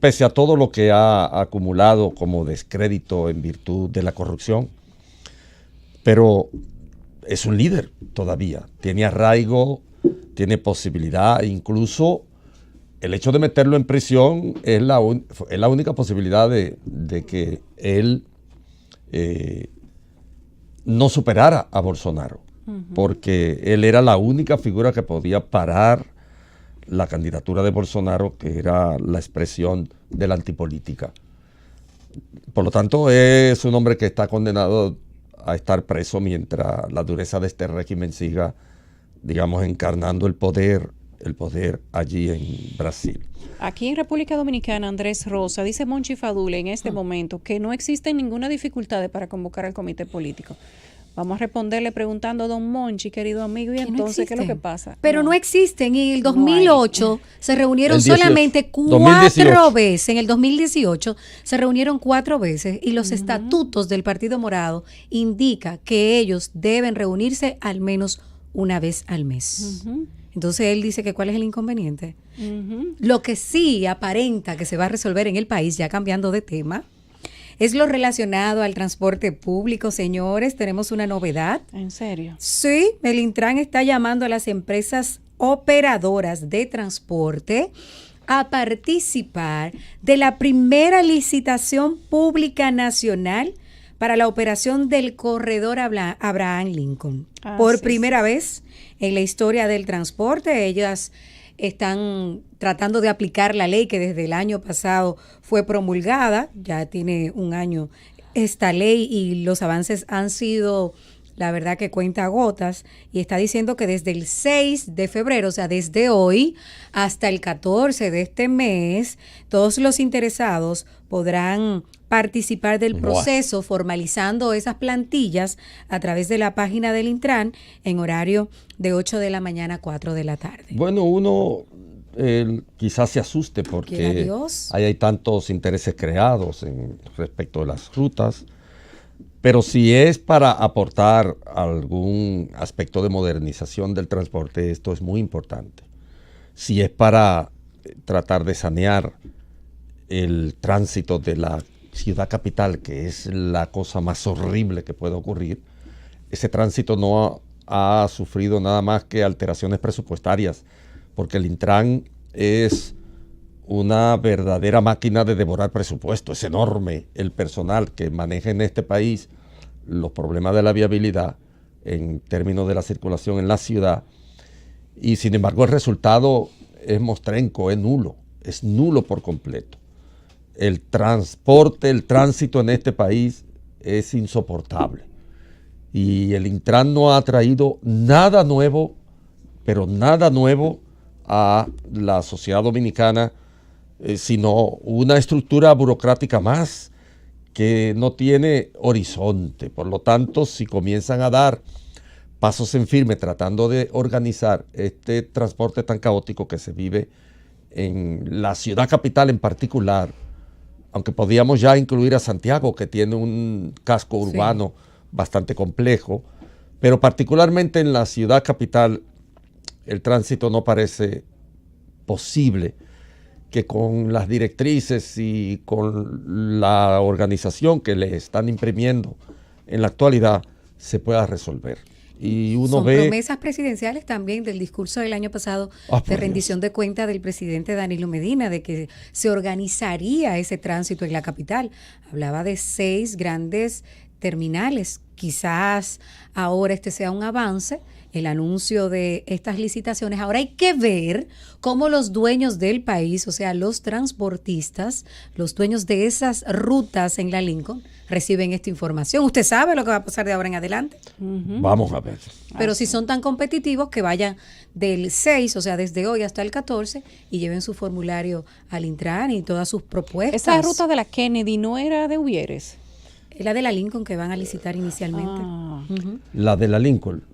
pese a todo lo que ha acumulado como descrédito en virtud de la corrupción, pero es un líder todavía, tiene arraigo, tiene posibilidad, incluso el hecho de meterlo en prisión es la única posibilidad de que él no superara a Bolsonaro, porque él era la única figura que podía parar la candidatura de Bolsonaro, que era la expresión de la antipolítica. Por lo tanto, es un hombre que está condenado a estar preso mientras la dureza de este régimen siga, digamos, encarnando el poder allí en Brasil. Aquí en República Dominicana, Andrés Rosa, dice Monchi Fadule en este momento que no existe ninguna dificultad para convocar al comité político. Vamos a responderle preguntando a don Monchi, querido amigo, y entonces, ¿qué es lo que pasa? Pero no existen. En el 2008 se reunieron 18, solamente 4 veces. En el 2018 se reunieron 4 veces y los estatutos del Partido Morado indican que ellos deben reunirse al menos una vez al mes. Entonces él dice que ¿cuál es el inconveniente? Lo que sí aparenta que se va a resolver en el país, ya cambiando de tema, es lo relacionado al transporte público. Señores, tenemos una novedad. ¿En serio? Sí, el Intran está llamando a las empresas operadoras de transporte a participar de la primera licitación pública nacional para la operación del corredor Abraham Lincoln. Por primera vez en la historia del transporte, ellas están tratando de aplicar la ley que desde el año pasado fue promulgada. Ya tiene un año esta ley y los avances han sido, la verdad, que cuenta gotas, y está diciendo que desde el 6 de febrero, o sea, desde hoy hasta el 14 de este mes, todos los interesados podrán participar del proceso formalizando esas plantillas a través de la página del Intran en horario de 8 de la mañana a 4 de la tarde. Bueno, uno quizás se asuste porque hay tantos intereses creados respecto de las rutas, Pero si es para aportar algún aspecto de modernización del transporte, esto es muy importante. Si es para tratar de sanear el tránsito de la ciudad capital, que es la cosa más horrible que puede ocurrir, ese tránsito no ha sufrido nada más que alteraciones presupuestarias, porque el Intran es una verdadera máquina de devorar presupuesto. Es enorme el personal que maneja en este país los problemas de la viabilidad en términos de la circulación en la ciudad, y sin embargo el resultado es mostrenco, es nulo por completo. El transporte, el tránsito en este país es insoportable, y el Intran no ha traído nada nuevo, pero nada nuevo a la sociedad dominicana, sino una estructura burocrática más que no tiene horizonte. Por lo tanto, si comienzan a dar pasos en firme tratando de organizar este transporte tan caótico que se vive en la ciudad capital en particular, aunque podíamos ya incluir a Santiago, que tiene un casco urbano bastante complejo, pero particularmente en la ciudad capital el tránsito no parece posible que con las directrices y con la organización que le están imprimiendo en la actualidad se pueda resolver. Y uno Son ve promesas presidenciales también del discurso del año pasado de rendición de cuentas del presidente Danilo Medina, de que se organizaría ese tránsito en la capital. Hablaba de 6 grandes terminales. Quizás ahora este sea un avance, el anuncio de estas licitaciones. Ahora hay que ver cómo los dueños del país, o sea, los transportistas, los dueños de esas rutas en la Lincoln, reciben esta información. ¿Usted sabe lo que va a pasar de ahora en adelante? Vamos a ver. Pero si son tan competitivos, que vayan del 6, o sea, desde hoy hasta el 14, y lleven su formulario al Intran y todas sus propuestas. Esa ruta de la Kennedy no era de Hubieres. Es la de la Lincoln que van a licitar inicialmente. La de la Lincoln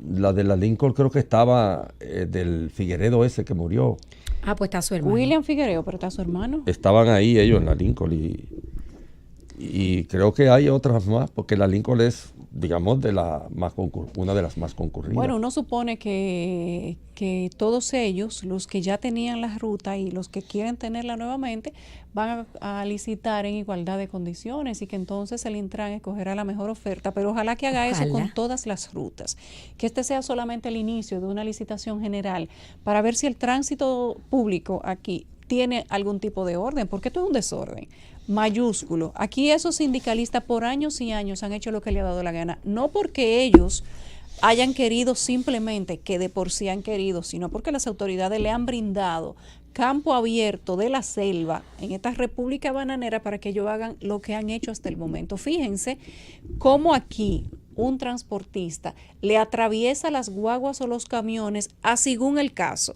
creo que estaba del Figueredo ese que murió. Ah, pues está su hermano. William Figuereo, pero está su hermano. Estaban ahí ellos en la Lincoln y creo que hay otras más, porque la Lincoln es, digamos, una de las más concurridas. Bueno, uno supone que todos ellos, los que ya tenían la ruta y los que quieren tenerla nuevamente, van a licitar en igualdad de condiciones, y que entonces el Intran escogerá la mejor oferta, pero ojalá que haga eso con todas las rutas, que este sea solamente el inicio de una licitación general para ver si el tránsito público aquí tiene algún tipo de orden, porque esto es un desorden mayúsculo. Aquí esos sindicalistas por años y años han hecho lo que le ha dado la gana, no porque ellos hayan querido simplemente, que de por sí han querido, sino porque las autoridades le han brindado campo abierto de la selva en esta república bananera para que ellos hagan lo que han hecho hasta el momento. Fíjense cómo aquí un transportista le atraviesa las guaguas o los camiones, según el caso,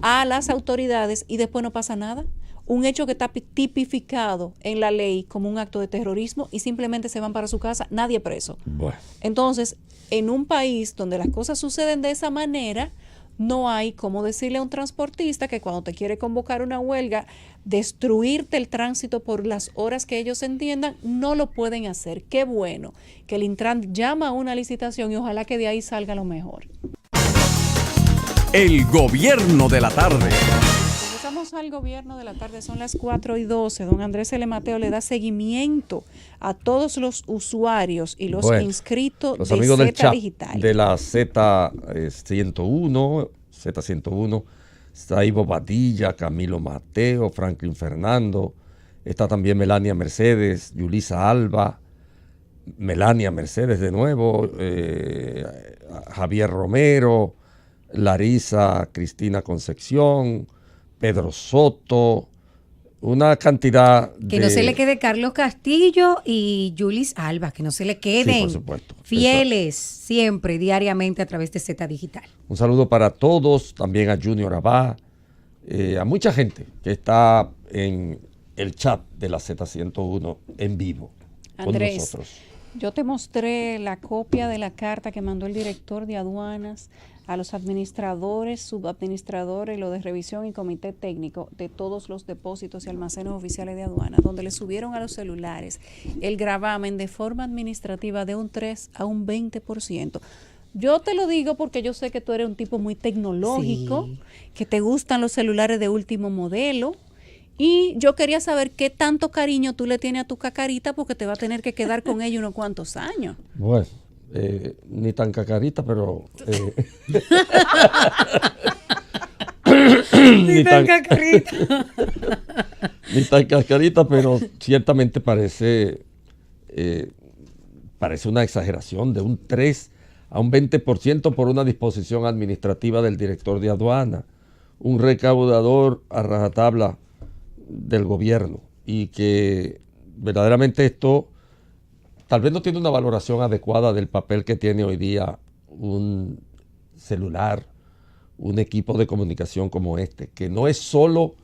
a las autoridades, y después no pasa nada. Un hecho que está tipificado en la ley como un acto de terrorismo, y simplemente se van para su casa, nadie preso. Bueno. Entonces, en un país donde las cosas suceden de esa manera, no hay como decirle a un transportista que cuando te quiere convocar una huelga, destruirte el tránsito por las horas que ellos entiendan, no lo pueden hacer. Qué bueno que el Intran llama a una licitación y ojalá que de ahí salga lo mejor. El gobierno de la tarde. Regresamos al gobierno de la tarde, son las 4:12. Don Andrés L. Mateo le da seguimiento a todos los usuarios y los inscritos los de amigos del Z chat Digital. De la Z101, está Ivo Badilla, Camilo Mateo, Franklin Fernando, está también Melania Mercedes, Yulisa Alba, Melania Mercedes de nuevo, Javier Romero, Larisa Cristina Concepción, Pedro Soto, una cantidad que no se le quede Carlos Castillo y Yulis Alba, que no se le queden. Sí, por supuesto. Fieles siempre, diariamente a través de Z Digital. Un saludo para todos, también a Junior Abá, a mucha gente que está en el chat de la Z101 en vivo Andrés, con nosotros. Yo te mostré la copia de la carta que mandó el director de aduanas a los administradores, subadministradores, lo de revisión y comité técnico de todos los depósitos y almacenes oficiales de aduana, donde le subieron a los celulares el gravamen de forma administrativa de un 3 a un 20%. Yo te lo digo porque yo sé que tú eres un tipo muy tecnológico, que te gustan los celulares de último modelo. Y yo quería saber qué tanto cariño tú le tienes a tu cacarita, porque te va a tener que quedar con ella unos cuantos años. Bueno, ni tan cacarita, pero... ni tan cacarita. Ni tan cascarita, pero ciertamente parece una exageración de un 3 a un 20% por una disposición administrativa del director de aduana, un recaudador a rajatabla del gobierno, y que verdaderamente esto tal vez no tiene una valoración adecuada del papel que tiene hoy día un celular, un equipo de comunicación como este, que no es solo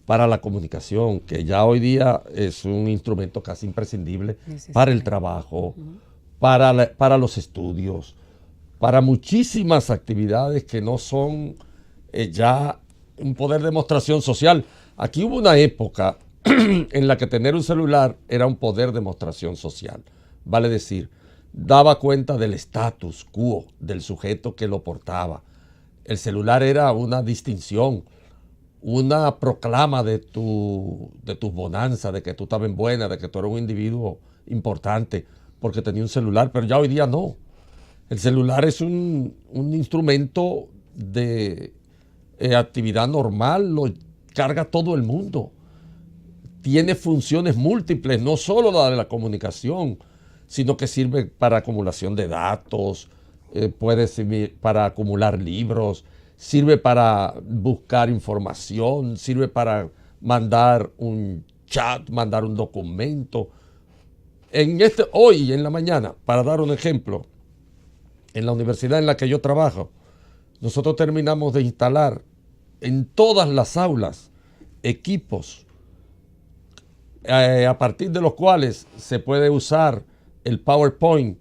para la comunicación, que ya hoy día es un instrumento casi imprescindible para el trabajo, para los estudios, para muchísimas actividades que no son ya un poder de demostración social. Aquí hubo una época en la que tener un celular era un poder de demostración social, vale decir, daba cuenta del status quo del sujeto que lo portaba. El celular era una distinción, una proclama de tus bonanzas, de que tú estabas en buena, de que tú eras un individuo importante porque tenía un celular, pero ya hoy día no. El celular es un instrumento de actividad normal, lo carga todo el mundo. Tiene funciones múltiples, no solo la de la comunicación, sino que sirve para acumulación de datos, puede servir para acumular libros, sirve para buscar información, sirve para mandar un chat, mandar un documento. Hoy en la mañana, para dar un ejemplo, en la universidad en la que yo trabajo, nosotros terminamos de instalar en todas las aulas equipos a partir de los cuales se puede usar el PowerPoint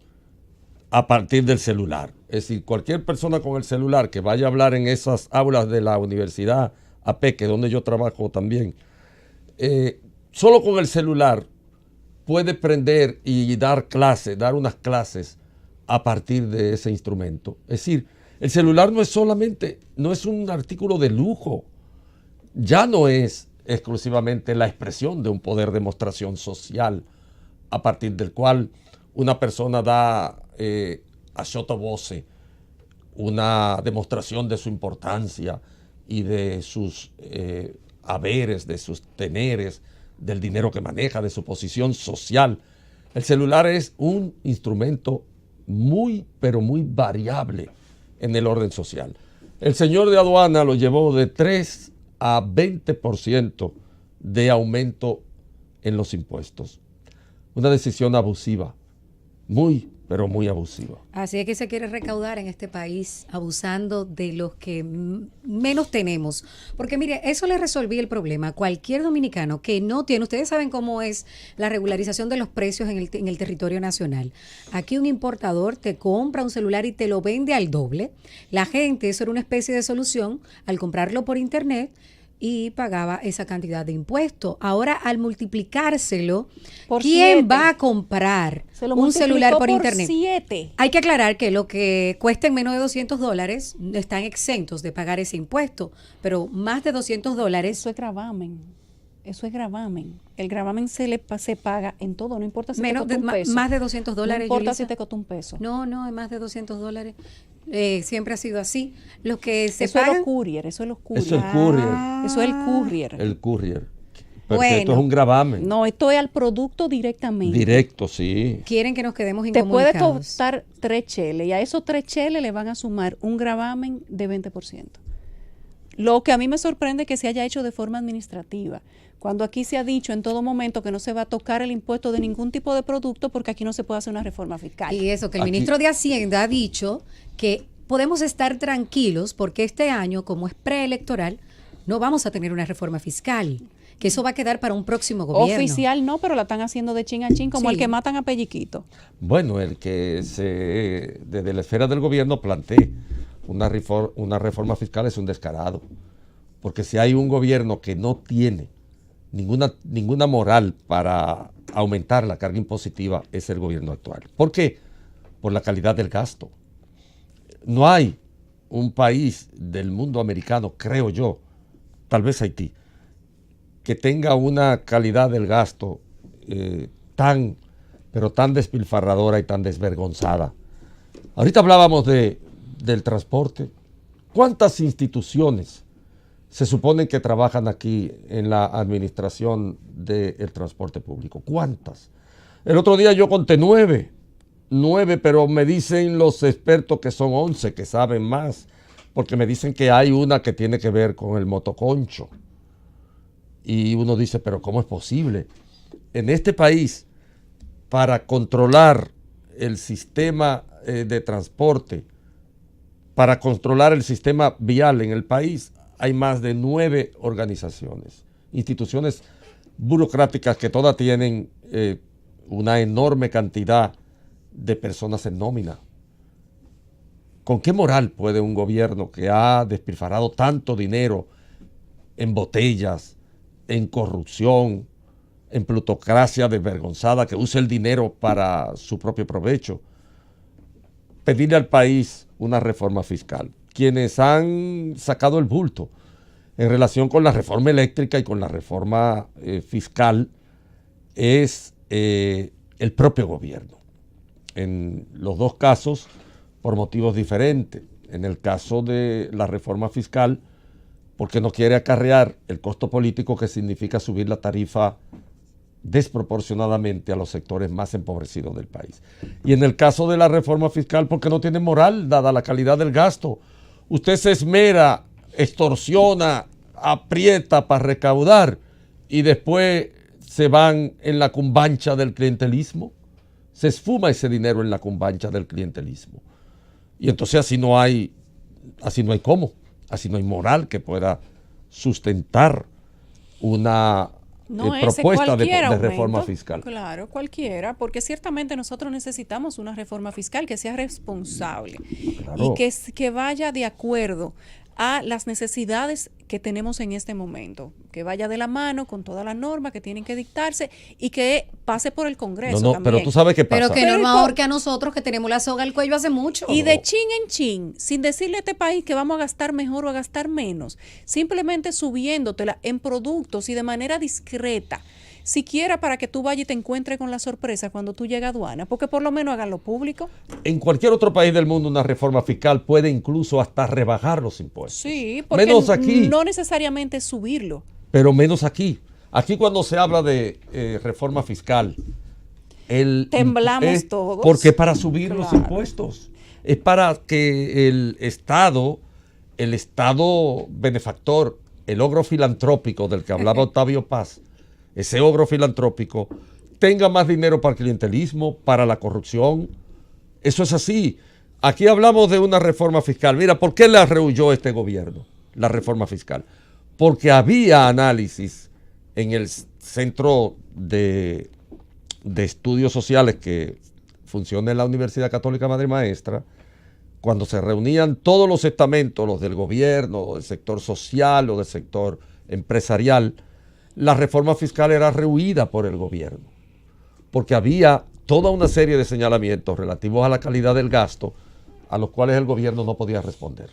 a partir del celular. Es decir, cualquier persona con el celular que vaya a hablar en esas aulas de la Universidad APEC, donde yo trabajo también, solo con el celular puede prender y dar unas clases a partir de ese instrumento. Es decir, el celular no es un artículo de lujo, ya no es exclusivamente la expresión de un poder de demostración social a partir del cual una persona da a sotto voce una demostración de su importancia y de sus haberes, de sus teneres, del dinero que maneja, de su posición social. El celular es un instrumento muy, pero muy variable en el orden social. El señor de aduana lo llevó de 3 a 20% de aumento en los impuestos. Una decisión abusiva, muy, pero muy abusiva. Así es que se quiere recaudar en este país abusando de los que menos tenemos. Porque mire, eso le resolvía el problema. Cualquier dominicano que no tiene, ustedes saben cómo es la regularización de los precios en el territorio nacional. Aquí un importador te compra un celular y te lo vende al doble. La gente, eso era una especie de solución al comprarlo por internet y pagaba esa cantidad de impuestos. Ahora, al multiplicárselo, ¿quién va a comprar un celular por internet? 7. Hay que aclarar que lo que cuesta en menos de $200 están exentos de pagar ese impuesto, pero más de $200... Eso es gravamen. Eso es gravamen. El gravamen se paga en todo, no importa si te costó un peso. Más de $200. No importa Yulisa, si te costó un peso. No, es más de $200. Siempre ha sido así. Lo que se eso pagan, es los courier, eso es los courier. Eso es el courier. Eso es el courier. El courier. Porque Bueno. esto es un gravamen. No, esto es al producto directamente. Directo, sí. quieren que nos quedemos Te puede incomunicados. costar 3 cheles y a esos 3 cheles le van a sumar un gravamen de 20%. Lo que a mí me sorprende es que se haya hecho de forma administrativa, cuando aquí se ha dicho en todo momento que no se va a tocar el impuesto de ningún tipo de producto porque aquí no se puede hacer una reforma fiscal. Y eso, que el Aquí- ministro de Hacienda ha dicho que podemos estar tranquilos porque este año, como es preelectoral, no vamos a tener una reforma fiscal, que eso va a quedar para un próximo gobierno. Oficial no, pero la están haciendo de chin a chin, como Sí. el que matan a Pelliquito. Bueno, el que desde la esfera del gobierno plantee una reforma fiscal es un descarado. Porque si hay un gobierno que no tiene ninguna moral para aumentar la carga impositiva, es el gobierno actual. ¿Por qué? Por la calidad del gasto. No hay un país del mundo americano, creo yo, tal vez Haití, que tenga una calidad del gasto pero tan despilfarradora y tan desvergonzada. Ahorita hablábamos del transporte. ¿Cuántas instituciones se supone que trabajan aquí en la administración del transporte público? ¿Cuántas? El otro día yo conté 9, pero me dicen los expertos que son 11, que saben más, porque me dicen que hay una que tiene que ver con el motoconcho. Y uno dice, pero ¿cómo es posible? En este país, para controlar el sistema de transporte, para controlar el sistema vial en el país, hay más de 9 organizaciones, instituciones burocráticas que todas tienen una enorme cantidad de personas en nómina. ¿Con qué moral puede un gobierno que ha despilfarrado tanto dinero en botellas, en corrupción, en plutocracia desvergonzada, que usa el dinero para su propio provecho, pedirle al país una reforma fiscal? Quienes han sacado el bulto en relación con la reforma eléctrica y con la reforma fiscal es el propio gobierno. En los dos casos, por motivos diferentes. En el caso de la reforma fiscal, porque no quiere acarrear el costo político que significa subir la tarifa desproporcionadamente a los sectores más empobrecidos del país. Y en el caso de la reforma fiscal, porque no tiene moral, dada la calidad del gasto. Usted se esmera, extorsiona, aprieta para recaudar y después se van en la cumbancha del clientelismo. Se esfuma ese dinero en la cumbancha del clientelismo. Y entonces así no hay cómo, así no hay moral que pueda sustentar una propuesta de reforma fiscal. Claro, cualquiera, porque ciertamente nosotros necesitamos una reforma fiscal que sea responsable, claro, y que vaya de acuerdo a las necesidades que tenemos en este momento, que vaya de la mano con todas las normas que tienen que dictarse y que pase por el Congreso también. Pero tú sabes qué pasa. Pero que no es mejor que a nosotros, que tenemos la soga al cuello hace mucho. Y de chin en chin, sin decirle a este país que vamos a gastar mejor o a gastar menos, simplemente subiéndotela en productos y de manera discreta, siquiera para que tú vayas y te encuentres con la sorpresa cuando tú llegas a aduana, porque por lo menos hagan lo público. En cualquier otro país del mundo una reforma fiscal puede incluso hasta rebajar los impuestos. Sí, porque menos aquí, no necesariamente subirlo. Pero menos aquí. Aquí cuando se habla de reforma fiscal, temblamos todos. Porque para subir los impuestos. Es para que el Estado benefactor, el ogro filantrópico del que hablaba Octavio Paz, ese ogro filantrópico, tenga más dinero para el clientelismo, para la corrupción. Eso es así. Aquí hablamos de una reforma fiscal. Mira, ¿por qué la rehuyó este gobierno, la reforma fiscal? Porque había análisis en el Centro de Estudios Sociales que funciona en la Universidad Católica Madre Maestra, cuando se reunían todos los estamentos, los del gobierno, del sector social o del sector empresarial, la reforma fiscal era rehuida por el gobierno, porque había toda una serie de señalamientos relativos a la calidad del gasto a los cuales el gobierno no podía responder.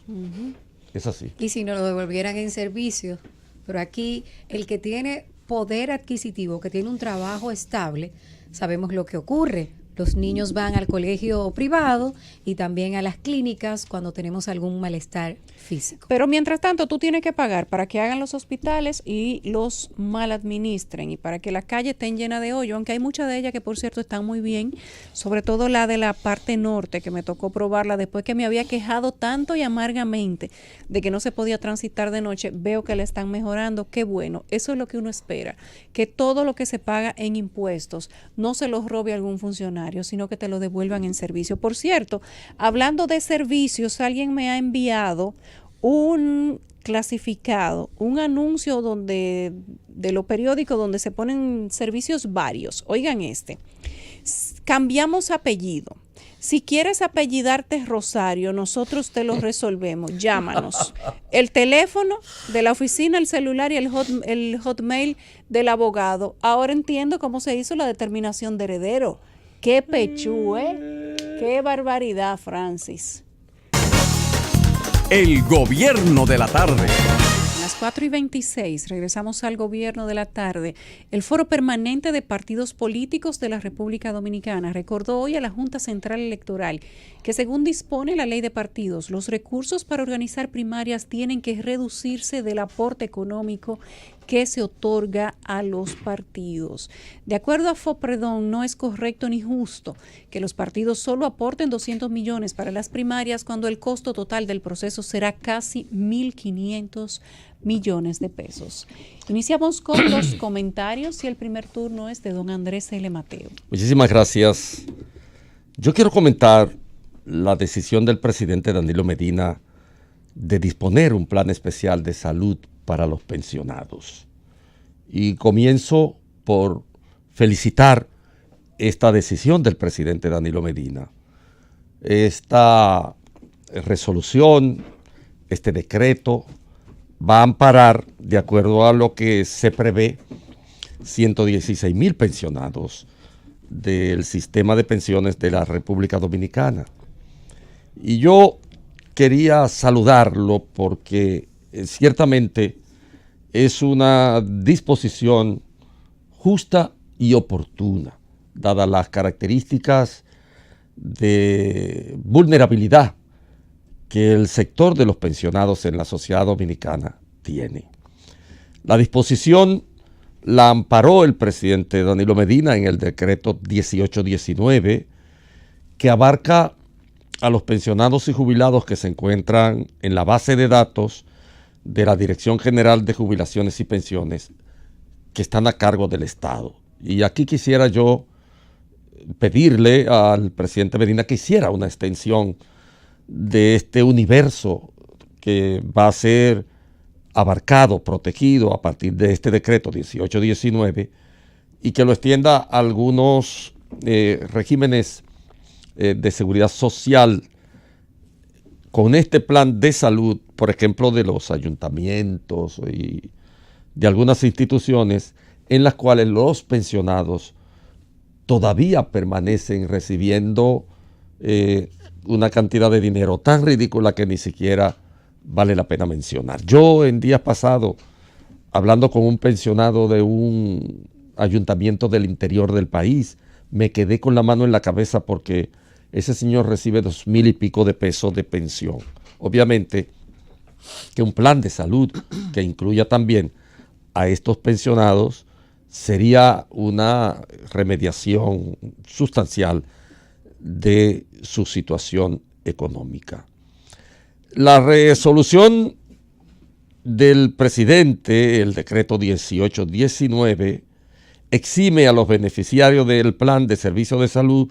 Es así. Y si no lo devolvieran en servicio, pero aquí el que tiene poder adquisitivo, que tiene un trabajo estable, sabemos lo que ocurre. Los niños van al colegio privado y también a las clínicas cuando tenemos algún malestar físico. Pero mientras tanto tú tienes que pagar para que hagan los hospitales y los mal administren y para que la calle estén llena de hoyo, aunque hay muchas de ellas que por cierto están muy bien, sobre todo la de la parte norte, que me tocó probarla después que me había quejado tanto y amargamente de que no se podía transitar de noche. Veo que la están mejorando, qué bueno. Eso es lo que uno espera, que todo lo que se paga en impuestos no se los robe algún funcionario, sino que te lo devuelvan en servicio. Por cierto, hablando de servicios, alguien me ha enviado un clasificado, un anuncio de los periódicos donde se ponen servicios varios. Oigan cambiamos apellido. Si quieres apellidarte Rosario, nosotros te lo resolvemos. Llámanos. El teléfono de la oficina, el celular y el hotmail del abogado. Ahora entiendo cómo se hizo la determinación de heredero. ¡Qué pechú, ¡Qué barbaridad, Francis! El gobierno de la tarde. A las 4:26 regresamos al gobierno de la tarde. El Foro Permanente de Partidos Políticos de la República Dominicana recordó hoy a la Junta Central Electoral que, según dispone la ley de partidos, los recursos para organizar primarias tienen que reducirse del aporte económico que se otorga a los partidos. De acuerdo a FOPREDON, no es correcto ni justo que los partidos solo aporten 200 millones para las primarias cuando el costo total del proceso será casi 1.500 millones de pesos. Iniciamos con los comentarios y el primer turno es de don Andrés L. Mateo. Muchísimas gracias. Yo quiero comentar la decisión del presidente Danilo Medina de disponer un plan especial de salud para los pensionados. Y comienzo por felicitar esta decisión del presidente Danilo Medina. Esta resolución, este decreto, va a amparar, de acuerdo a lo que se prevé, 116,000 pensionados del sistema de pensiones de la República Dominicana. Y yo quería saludarlo porque ciertamente es una disposición justa y oportuna, dadas las características de vulnerabilidad que el sector de los pensionados en la sociedad dominicana tiene. La disposición la amparó el presidente Danilo Medina en el decreto 1819, que abarca a los pensionados y jubilados que se encuentran en la base de datos de la Dirección General de Jubilaciones y Pensiones, que están a cargo del Estado. Y aquí quisiera yo pedirle al presidente Medina que hiciera una extensión de este universo que va a ser abarcado, protegido a partir de este decreto 1819 y que lo extienda a algunos regímenes de seguridad social con este plan de salud, por ejemplo, de los ayuntamientos y de algunas instituciones en las cuales los pensionados todavía permanecen recibiendo una cantidad de dinero tan ridícula que ni siquiera vale la pena mencionar. Yo en días pasados, hablando con un pensionado de un ayuntamiento del interior del país, me quedé con la mano en la cabeza porque ese señor recibe 2,000 y pico de pesos de pensión. Obviamente que un plan de salud que incluya también a estos pensionados sería una remediación sustancial de su situación económica. La resolución del presidente, el decreto 1819, exime a los beneficiarios del plan de servicio de salud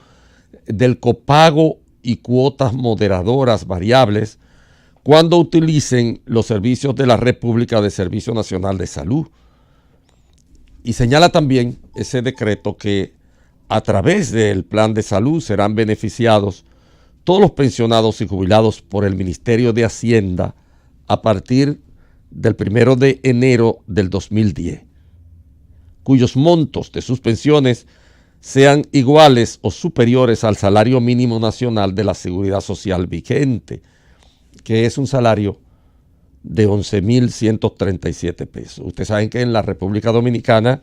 del copago y cuotas moderadoras variables cuando utilicen los servicios de la República de Servicio Nacional de Salud. Y señala también ese decreto que a través del plan de salud serán beneficiados todos los pensionados y jubilados por el Ministerio de Hacienda a partir del 1 de enero del 2010, cuyos montos de sus pensiones sean iguales o superiores al salario mínimo nacional de la Seguridad Social vigente, que es un salario de 11,137 pesos. Ustedes saben que en la República Dominicana,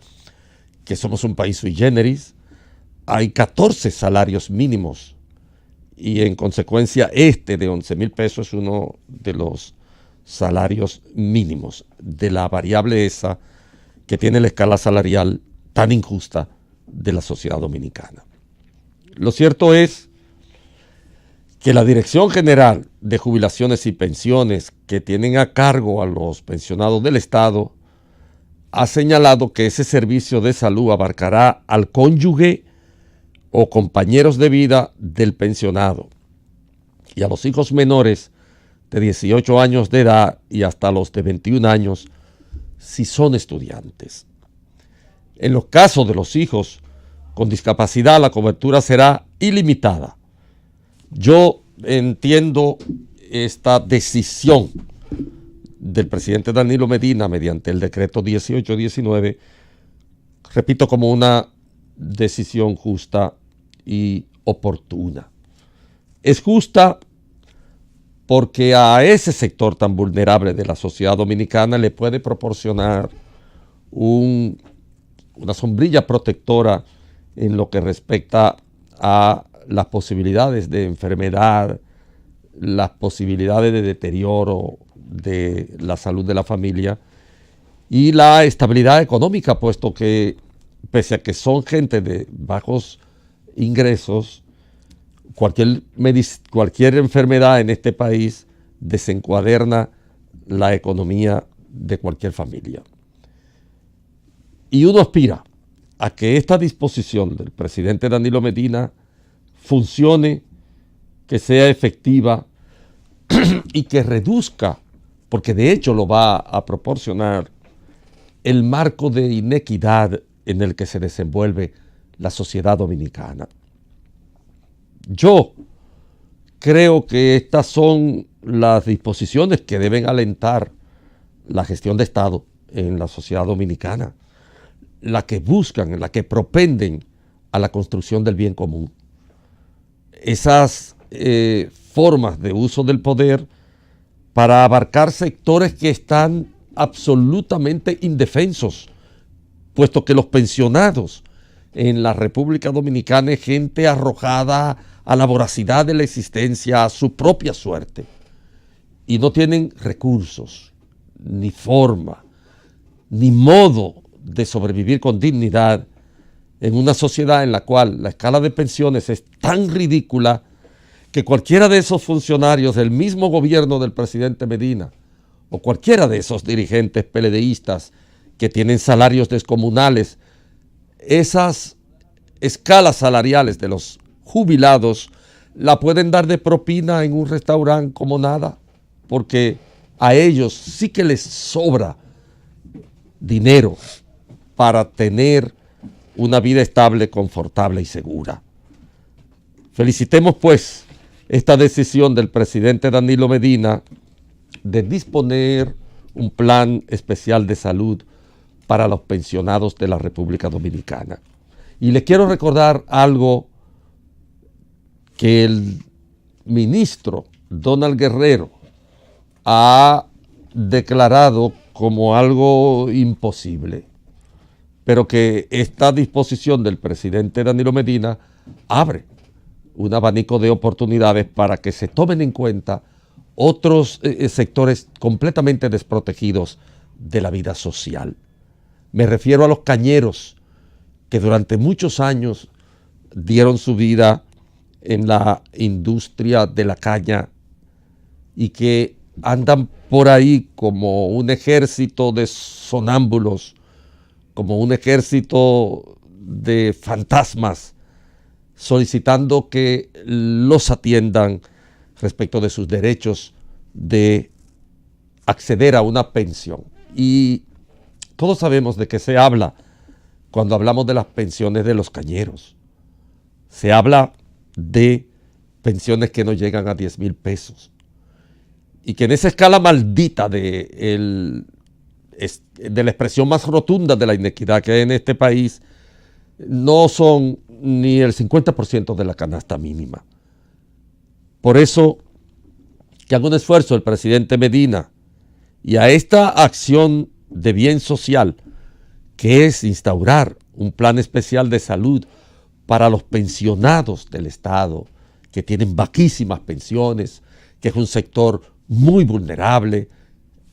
que somos un país sui generis, hay 14 salarios mínimos y en consecuencia este de 11,000 pesos es uno de los salarios mínimos de la variable esa que tiene la escala salarial tan injusta de la sociedad dominicana. Lo cierto es que la Dirección General de Jubilaciones y Pensiones, que tienen a cargo a los pensionados del Estado, ha señalado que ese servicio de salud abarcará al cónyuge o compañeros de vida del pensionado y a los hijos menores de 18 años de edad y hasta los de 21 años si son estudiantes. En los casos de los hijos con discapacidad, la cobertura será ilimitada. Yo entiendo esta decisión del presidente Danilo Medina mediante el decreto 1819, repito, como una decisión justa y oportuna. Es justa porque a ese sector tan vulnerable de la sociedad dominicana le puede proporcionar una sombrilla protectora en lo que respecta a las posibilidades de enfermedad, las posibilidades de deterioro de la salud de la familia y la estabilidad económica, puesto que pese a que son gente de bajos ingresos, cualquier enfermedad en este país desencuaderna la economía de cualquier familia. Y uno aspira a que esta disposición del presidente Danilo Medina funcione, que sea efectiva y que reduzca, porque de hecho lo va a proporcionar, el marco de inequidad en el que se desenvuelve la sociedad dominicana. Yo creo que estas son las disposiciones que deben alentar la gestión de Estado en la sociedad dominicana, la que buscan, la que propenden a la construcción del bien común. Esas formas de uso del poder para abarcar sectores que están absolutamente indefensos, puesto que los pensionados en la República Dominicana es gente arrojada a la voracidad de la existencia, a su propia suerte, y no tienen recursos, ni forma, ni modo de sobrevivir con dignidad en una sociedad en la cual la escala de pensiones es tan ridícula que cualquiera de esos funcionarios del mismo gobierno del presidente Medina o cualquiera de esos dirigentes PLDistas que tienen salarios descomunales, esas escalas salariales de los jubilados la pueden dar de propina en un restaurante como nada, porque a ellos sí que les sobra dinero para tener una vida estable, confortable y segura. Felicitemos pues esta decisión del presidente Danilo Medina de disponer un plan especial de salud para los pensionados de la República Dominicana. Y les quiero recordar algo que el ministro Donald Guerrero ha declarado como algo imposible, pero que esta disposición del presidente Danilo Medina abre un abanico de oportunidades para que se tomen en cuenta otros sectores completamente desprotegidos de la vida social. Me refiero a los cañeros que durante muchos años dieron su vida en la industria de la caña y que andan por ahí como un ejército de sonámbulos, como un ejército de fantasmas, solicitando que los atiendan respecto de sus derechos de acceder a una pensión. Y todos sabemos de qué se habla cuando hablamos de las pensiones de los cañeros. Se habla de pensiones que no llegan a 10,000 pesos. Y que en esa escala maldita de la expresión más rotunda de la inequidad que hay en este país, no son ni el 50% de la canasta mínima. Por eso, que haga un esfuerzo el presidente Medina y a esta acción de bien social, que es instaurar un plan especial de salud para los pensionados del Estado, que tienen bajísimas pensiones, que es un sector muy vulnerable,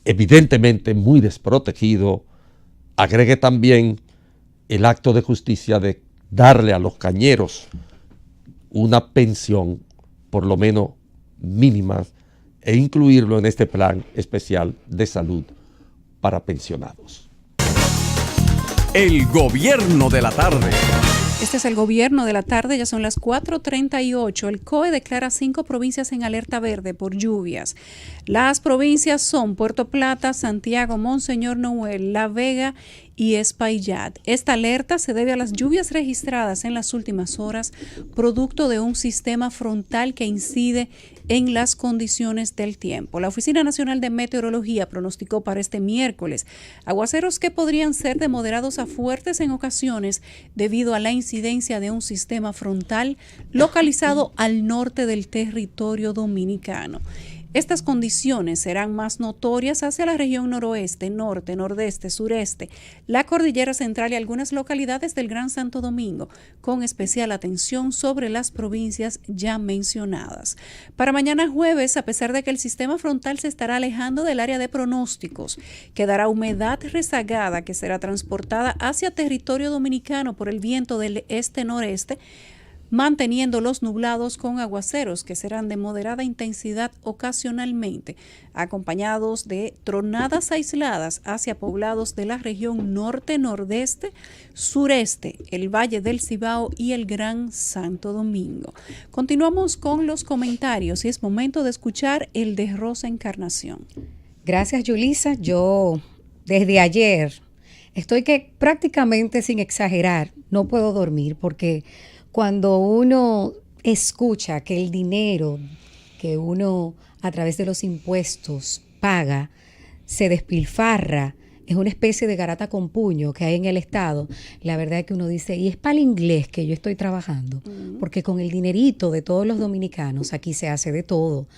evidentemente muy desprotegido, agregue también el acto de justicia de darle a los cañeros una pensión, por lo menos mínima, e incluirlo en este plan especial de salud para pensionados. El gobierno de la tarde. Este es el gobierno de la tarde, ya son las 4:38. El COE declara 5 provincias en alerta verde por lluvias. Las provincias son Puerto Plata, Santiago, Monseñor Noel, La Vega y Espaillat. Esta alerta se debe a las lluvias registradas en las últimas horas, producto de un sistema frontal que incide en las condiciones del tiempo. La Oficina Nacional de Meteorología pronosticó para este miércoles aguaceros que podrían ser de moderados a fuertes en ocasiones debido a la incidencia de un sistema frontal localizado al norte del territorio dominicano. Estas condiciones serán más notorias hacia la región noroeste, norte, nordeste, sureste, la cordillera central y algunas localidades del Gran Santo Domingo, con especial atención sobre las provincias ya mencionadas. Para mañana jueves, a pesar de que el sistema frontal se estará alejando del área de pronósticos, quedará humedad rezagada que será transportada hacia territorio dominicano por el viento del este-noreste, manteniendo los nublados con aguaceros que serán de moderada intensidad ocasionalmente, acompañados de tronadas aisladas hacia poblados de la región norte-nordeste, sureste, el Valle del Cibao y el Gran Santo Domingo. Continuamos con los comentarios y es momento de escuchar el de Rosa Encarnación. Gracias, Yulisa. Yo desde ayer estoy que prácticamente, sin exagerar, no puedo dormir porque cuando uno escucha que el dinero que uno a través de los impuestos paga se despilfarra, es una especie de garata con puño que hay en el Estado, la verdad es que uno dice, y es para el inglés que yo estoy trabajando, porque con el dinerito de todos los dominicanos aquí se hace de todo.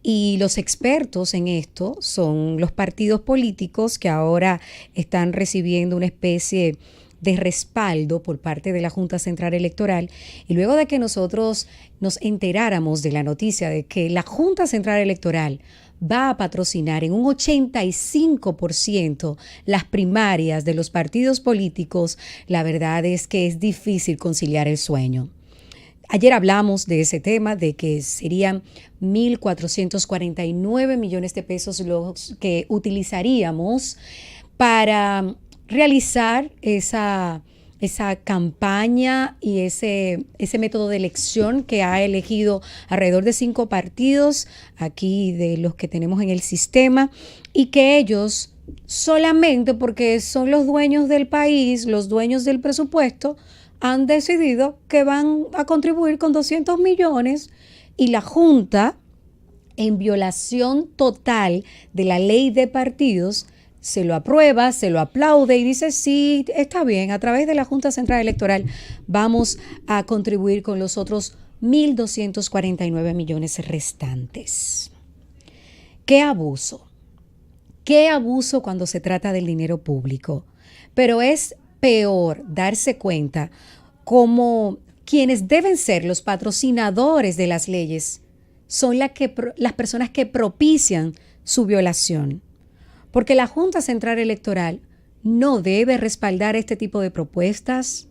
Y los expertos en esto son los partidos políticos que ahora están recibiendo una especie de respaldo por parte de la Junta Central Electoral, y luego de que nosotros nos enteráramos de la noticia de que la Junta Central Electoral va a patrocinar en un 85% las primarias de los partidos políticos, la verdad es que es difícil conciliar el sueño. Ayer hablamos de ese tema, de que serían 1.449 millones de pesos los que utilizaríamos para realizar esa campaña y ese método de elección que ha elegido alrededor de 5 partidos aquí de los que tenemos en el sistema, y que ellos solamente porque son los dueños del país, los dueños del presupuesto, han decidido que van a contribuir con 200 millones y la Junta, en violación total de la ley de partidos, se lo aprueba, se lo aplaude y dice, sí, está bien, a través de la Junta Central Electoral vamos a contribuir con los otros 1.249 millones restantes. ¡Qué abuso! ¡Qué abuso cuando se trata del dinero público! Pero es peor darse cuenta como quienes deben ser los patrocinadores de las leyes son las personas que propician su violación. Porque la Junta Central Electoral no debe respaldar este tipo de propuestas,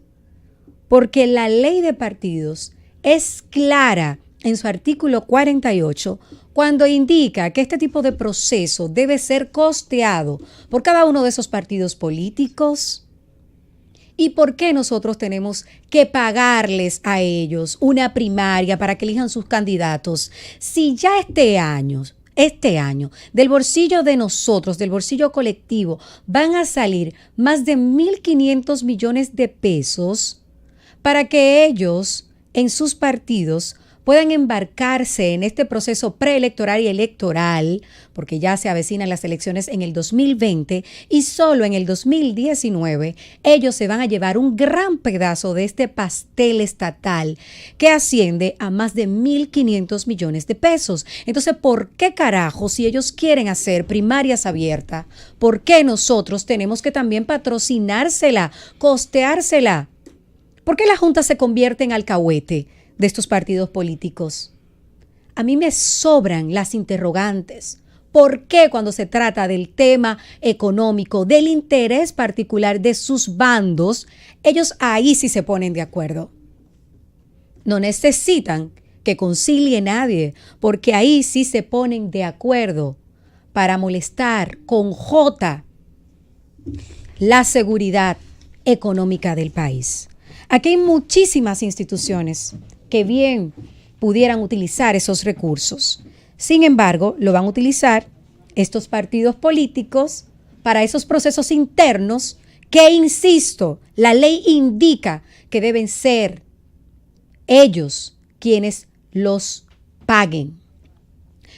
porque la ley de partidos es clara en su artículo 48 cuando indica que este tipo de proceso debe ser costeado por cada uno de esos partidos políticos. ¿Y por qué nosotros tenemos que pagarles a ellos una primaria para que elijan sus candidatos si ya este año, del bolsillo de nosotros, del bolsillo colectivo, van a salir más de 1.500 millones de pesos para que ellos en sus partidos puedan embarcarse en este proceso preelectoral y electoral, porque ya se avecinan las elecciones en el 2020 y solo en el 2019 ellos se van a llevar un gran pedazo de este pastel estatal que asciende a más de 1.500 millones de pesos. Entonces, ¿por qué carajo, si ellos quieren hacer primarias abiertas, por qué nosotros tenemos que también patrocinársela, costeársela? ¿Por qué la Junta se convierte en alcahuete de estos partidos políticos? A mí me sobran las interrogantes. ¿Por qué cuando se trata del tema económico, del interés particular de sus bandos, ellos ahí sí se ponen de acuerdo? No necesitan que concilie nadie, porque ahí sí se ponen de acuerdo para molestar con J la seguridad económica del país. Aquí hay muchísimas instituciones que bien pudieran utilizar esos recursos. Sin embargo, lo van a utilizar estos partidos políticos para esos procesos internos que, insisto, la ley indica que deben ser ellos quienes los paguen.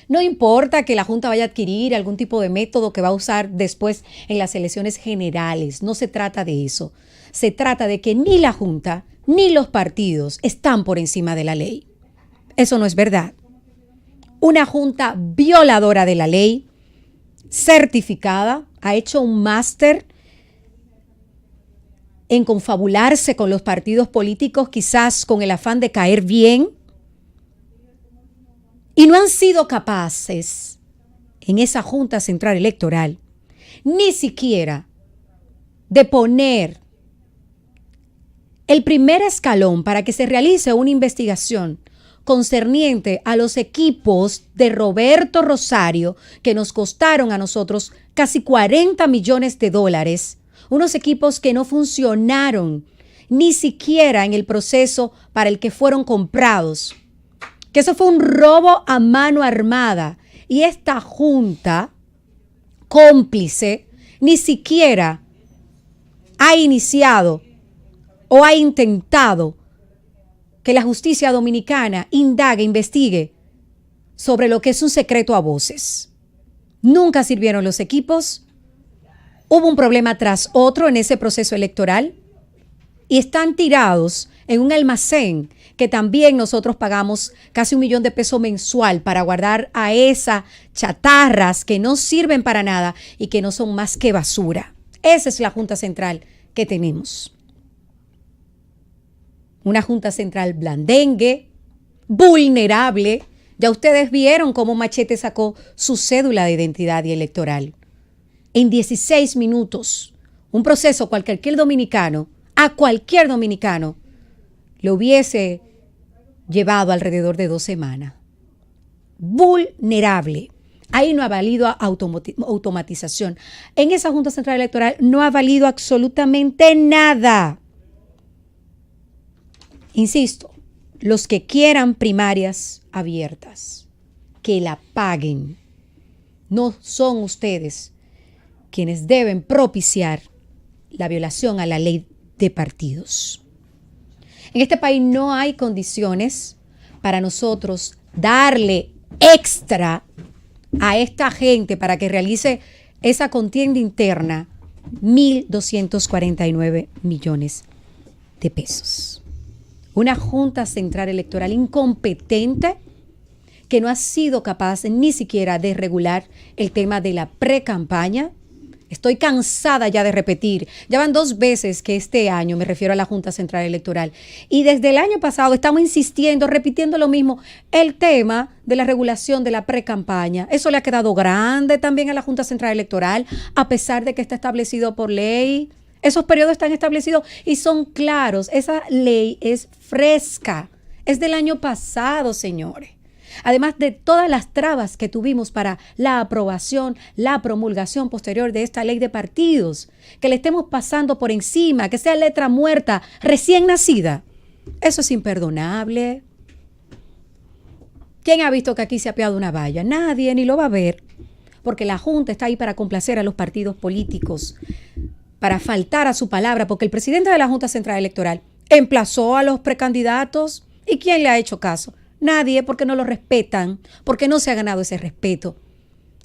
No importa que la Junta vaya a adquirir algún tipo de método que va a usar después en las elecciones generales. No se trata de eso. Se trata de que ni la Junta ni los partidos están por encima de la ley. Eso no es verdad. Una Junta violadora de la ley, certificada, ha hecho un máster en confabularse con los partidos políticos, quizás con el afán de caer bien, y no han sido capaces en esa Junta Central Electoral ni siquiera de poner el primer escalón para que se realice una investigación concerniente a los equipos de Roberto Rosario que nos costaron a nosotros casi 40 millones de dólares, unos equipos que no funcionaron ni siquiera en el proceso para el que fueron comprados, que eso fue un robo a mano armada, y esta Junta cómplice ni siquiera ha iniciado o ha intentado que la justicia dominicana indague, investigue sobre lo que es un secreto a voces. Nunca sirvieron los equipos, hubo un problema tras otro en ese proceso electoral y están tirados en un almacén que también nosotros pagamos casi $1 millón mensual para guardar a esas chatarras que no sirven para nada y que no son más que basura. Esa es la Junta Central que tenemos. Una Junta Central blandengue, vulnerable. Ya ustedes vieron cómo Machete sacó su cédula de identidad y electoral. En 16 minutos, un proceso cualquier dominicano, a cualquier dominicano, le hubiese llevado alrededor de 2 semanas. Vulnerable. Ahí no ha valido automatización. En esa Junta Central Electoral no ha valido absolutamente nada. Insisto, los que quieran primarias abiertas, que la paguen. No son ustedes quienes deben propiciar la violación a la ley de partidos. En este país no hay condiciones para nosotros darle extra a esta gente para que realice esa contienda interna, 1.249 millones de pesos. Una Junta Central Electoral incompetente que no ha sido capaz ni siquiera de regular el tema de la pre-campaña. Estoy cansada ya de repetir. Ya van 2 veces que este año me refiero a la Junta Central Electoral. Y desde el año pasado estamos insistiendo, repitiendo lo mismo, el tema de la regulación de la pre-campaña. Eso le ha quedado grande también a la Junta Central Electoral, a pesar de que está establecido por ley. Esos periodos están establecidos y son claros. Esa ley es fresca. Es del año pasado, señores. Además de todas las trabas que tuvimos para la aprobación, la promulgación posterior de esta ley de partidos, que le estemos pasando por encima, que sea letra muerta, recién nacida. Eso es imperdonable. ¿Quién ha visto que aquí se ha apiado una valla? Nadie, ni lo va a ver, porque la Junta está ahí para complacer a los partidos políticos, para faltar a su palabra, porque el presidente de la Junta Central Electoral emplazó a los precandidatos. ¿Y quién le ha hecho caso? Nadie, porque no lo respetan, porque no se ha ganado ese respeto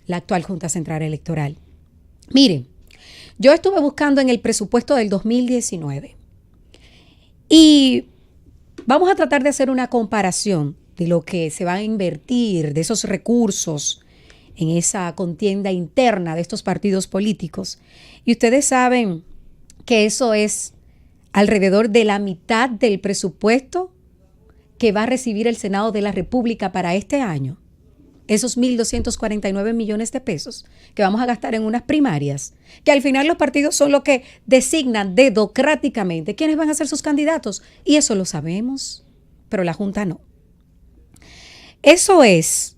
la actual Junta Central Electoral. Miren, yo estuve buscando en el presupuesto del 2019 y vamos a tratar de hacer una comparación de lo que se va a invertir, de esos recursos en esa contienda interna de estos partidos políticos. Y ustedes saben que eso es alrededor de la mitad del presupuesto que va a recibir el Senado de la República para este año. Esos 1.249 millones de pesos que vamos a gastar en unas primarias, que al final los partidos son los que designan democráticamente quiénes van a ser sus candidatos. Y eso lo sabemos, pero la Junta no. Eso es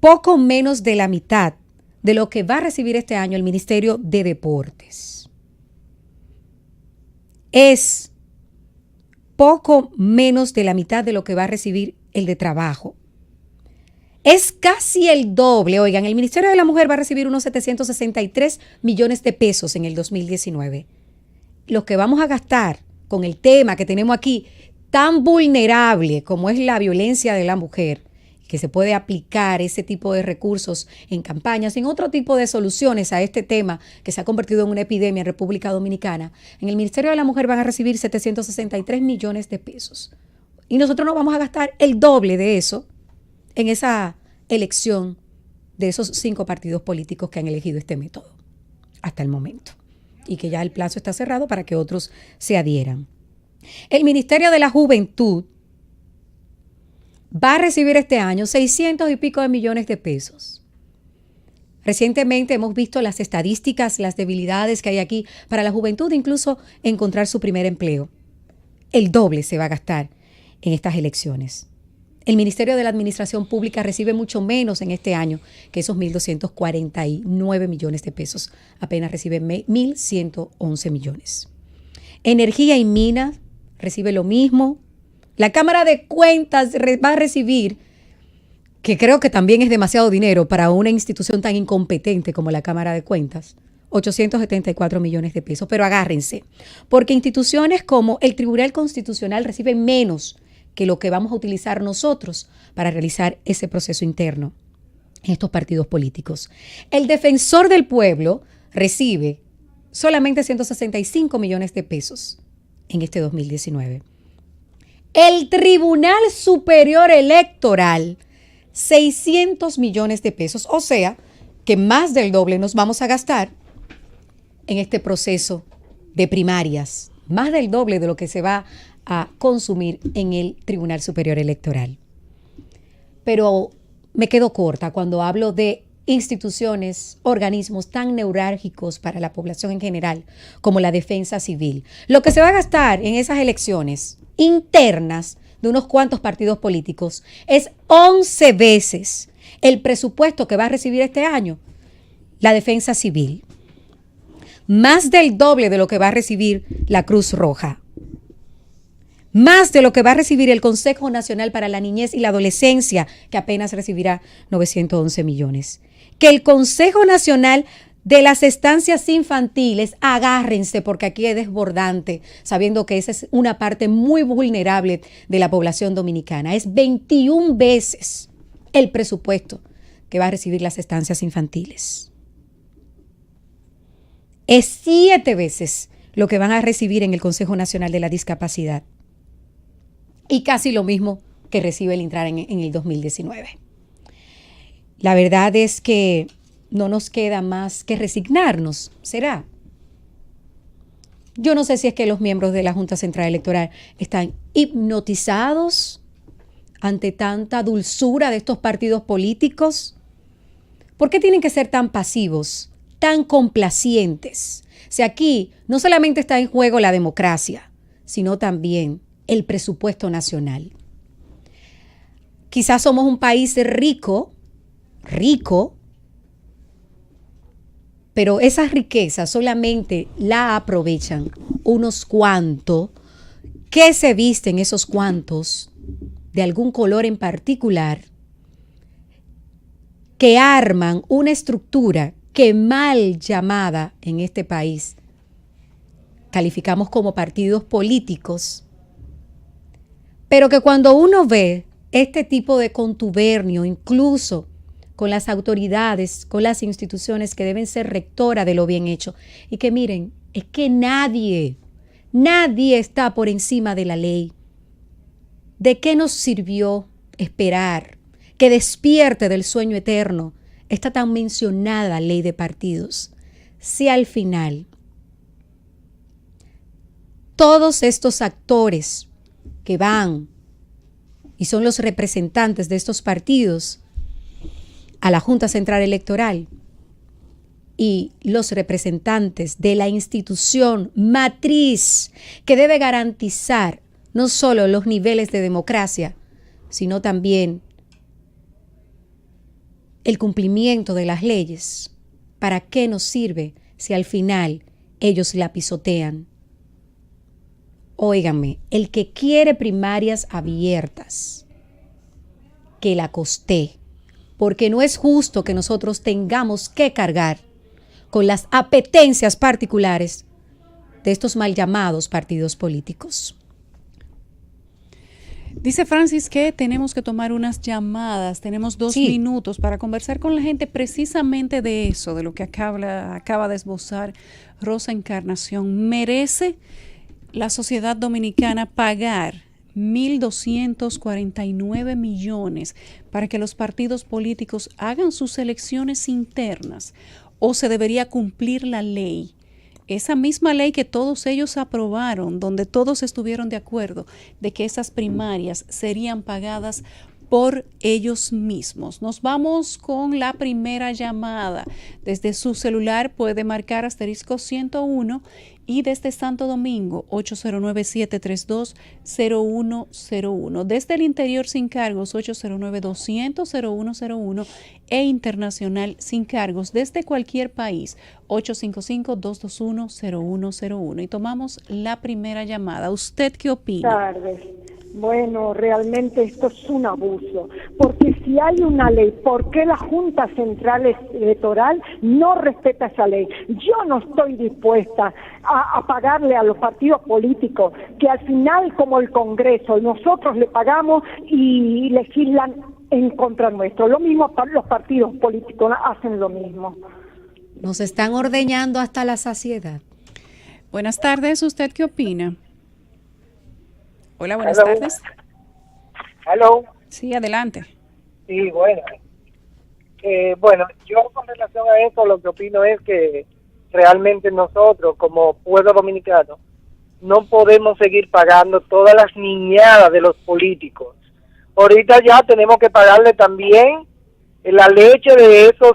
poco menos de la mitad de lo que va a recibir este año el Ministerio de Deportes. Es poco menos de la mitad de lo que va a recibir el de Trabajo. Es casi el doble. Oigan, el Ministerio de la Mujer va a recibir unos 763 millones de pesos en el 2019. los que vamos a gastar con el tema que tenemos aquí, tan vulnerable como es la violencia de la mujer, que se puede aplicar ese tipo de recursos en campañas, en otro tipo de soluciones a este tema que se ha convertido en una epidemia en República Dominicana, en el Ministerio de la Mujer van a recibir 763 millones de pesos. Y nosotros nos vamos a gastar el doble de eso en esa elección de esos 5 partidos políticos que han elegido este método hasta el momento. Y que ya el plazo está cerrado para que otros se adhieran. El Ministerio de la Juventud va a recibir este año 600 y pico de millones de pesos. Recientemente hemos visto las estadísticas, las debilidades que hay aquí para la juventud, incluso encontrar su primer empleo. El doble se va a gastar en estas elecciones. El Ministerio de la Administración Pública recibe mucho menos en este año que esos 1.249 millones de pesos. Apenas recibe 1.111 millones. Energía y Minas recibe lo mismo. La Cámara de Cuentas va a recibir, que creo que también es demasiado dinero para una institución tan incompetente como la Cámara de Cuentas, 874 millones de pesos. Pero agárrense, porque instituciones como el Tribunal Constitucional reciben menos que lo que vamos a utilizar nosotros para realizar ese proceso interno en estos partidos políticos. El Defensor del Pueblo recibe solamente 165 millones de pesos en este 2019. El Tribunal Superior Electoral, 600 millones de pesos. O sea, que más del doble nos vamos a gastar en este proceso de primarias. Más del doble de lo que se va a consumir en el Tribunal Superior Electoral. Pero me quedo corta cuando hablo de instituciones, organismos tan neurálgicos para la población en general como la Defensa Civil. Lo que se va a gastar en esas elecciones internas de unos cuantos partidos políticos es 11 veces el presupuesto que va a recibir este año la Defensa Civil. Más del doble de lo que va a recibir la Cruz Roja. Más de lo que va a recibir el Consejo Nacional para la Niñez y la Adolescencia, que apenas recibirá 911 millones. Que el Consejo Nacional de las Estancias Infantiles, agárrense porque aquí es desbordante, sabiendo que esa es una parte muy vulnerable de la población dominicana. Es 21 veces el presupuesto que va a recibir las estancias infantiles. Es 7 veces lo que van a recibir en el Consejo Nacional de la Discapacidad. Y casi lo mismo que recibe el Intran en el 2019. La verdad es que no nos queda más que resignarnos, ¿será? Yo no sé si es que los miembros de la Junta Central Electoral están hipnotizados ante tanta dulzura de estos partidos políticos. ¿Por qué tienen que ser tan pasivos, tan complacientes? Si aquí no solamente está en juego la democracia, sino también el presupuesto nacional. Quizás somos un país rico, pero esa riqueza solamente la aprovechan unos cuantos que se visten esos cuantos de algún color en particular, que arman una estructura que mal llamada en este país calificamos como partidos políticos, pero que cuando uno ve este tipo de contubernio, incluso con las autoridades, con las instituciones que deben ser rectora de lo bien hecho, y que miren, es que nadie está por encima de la ley. ¿De qué nos sirvió esperar que despierte del sueño eterno esta tan mencionada ley de partidos, si al final todos estos actores que van y son los representantes de estos partidos a la Junta Central Electoral y los representantes de la institución matriz que debe garantizar no solo los niveles de democracia, sino también el cumplimiento de las leyes? ¿Para qué nos sirve si al final ellos la pisotean? Óiganme, el que quiere primarias abiertas, que la costee, porque no es justo que nosotros tengamos que cargar con las apetencias particulares de estos mal llamados partidos políticos. Dice Francis que tenemos que tomar unas llamadas, tenemos 2 minutos para conversar con la gente precisamente de eso, de lo que acaba de esbozar Rosa Encarnación. ¿Merece la sociedad dominicana pagar 1.249 millones para que los partidos políticos hagan sus elecciones internas, o se debería cumplir la ley? Esa misma ley que todos ellos aprobaron, donde todos estuvieron de acuerdo de que esas primarias serían pagadas por ellos mismos. Nos vamos con la primera llamada. Desde su celular puede marcar *101 y desde Santo Domingo 809-732-0101. Desde el interior sin cargos 809-200-0101 e internacional sin cargos desde cualquier país 855-221-0101. Y tomamos la primera llamada. ¿Usted qué opina? Buenas tardes. Bueno, realmente esto es un abuso, porque si hay una ley, ¿por qué la Junta Central Electoral no respeta esa ley? Yo no estoy dispuesta a pagarle a los partidos políticos, que al final, como el Congreso, nosotros le pagamos y legislan en contra nuestro. Lo mismo para los partidos políticos, hacen lo mismo. Nos están ordeñando hasta la saciedad. Buenas tardes, ¿usted qué opina? Hola, buenas tardes. Hello. Sí, adelante. Sí, bueno. Bueno, yo con relación a eso lo que opino es que realmente nosotros como pueblo dominicano no podemos seguir pagando todas las niñadas de los políticos. Ahorita ya tenemos que pagarle también la leche de esos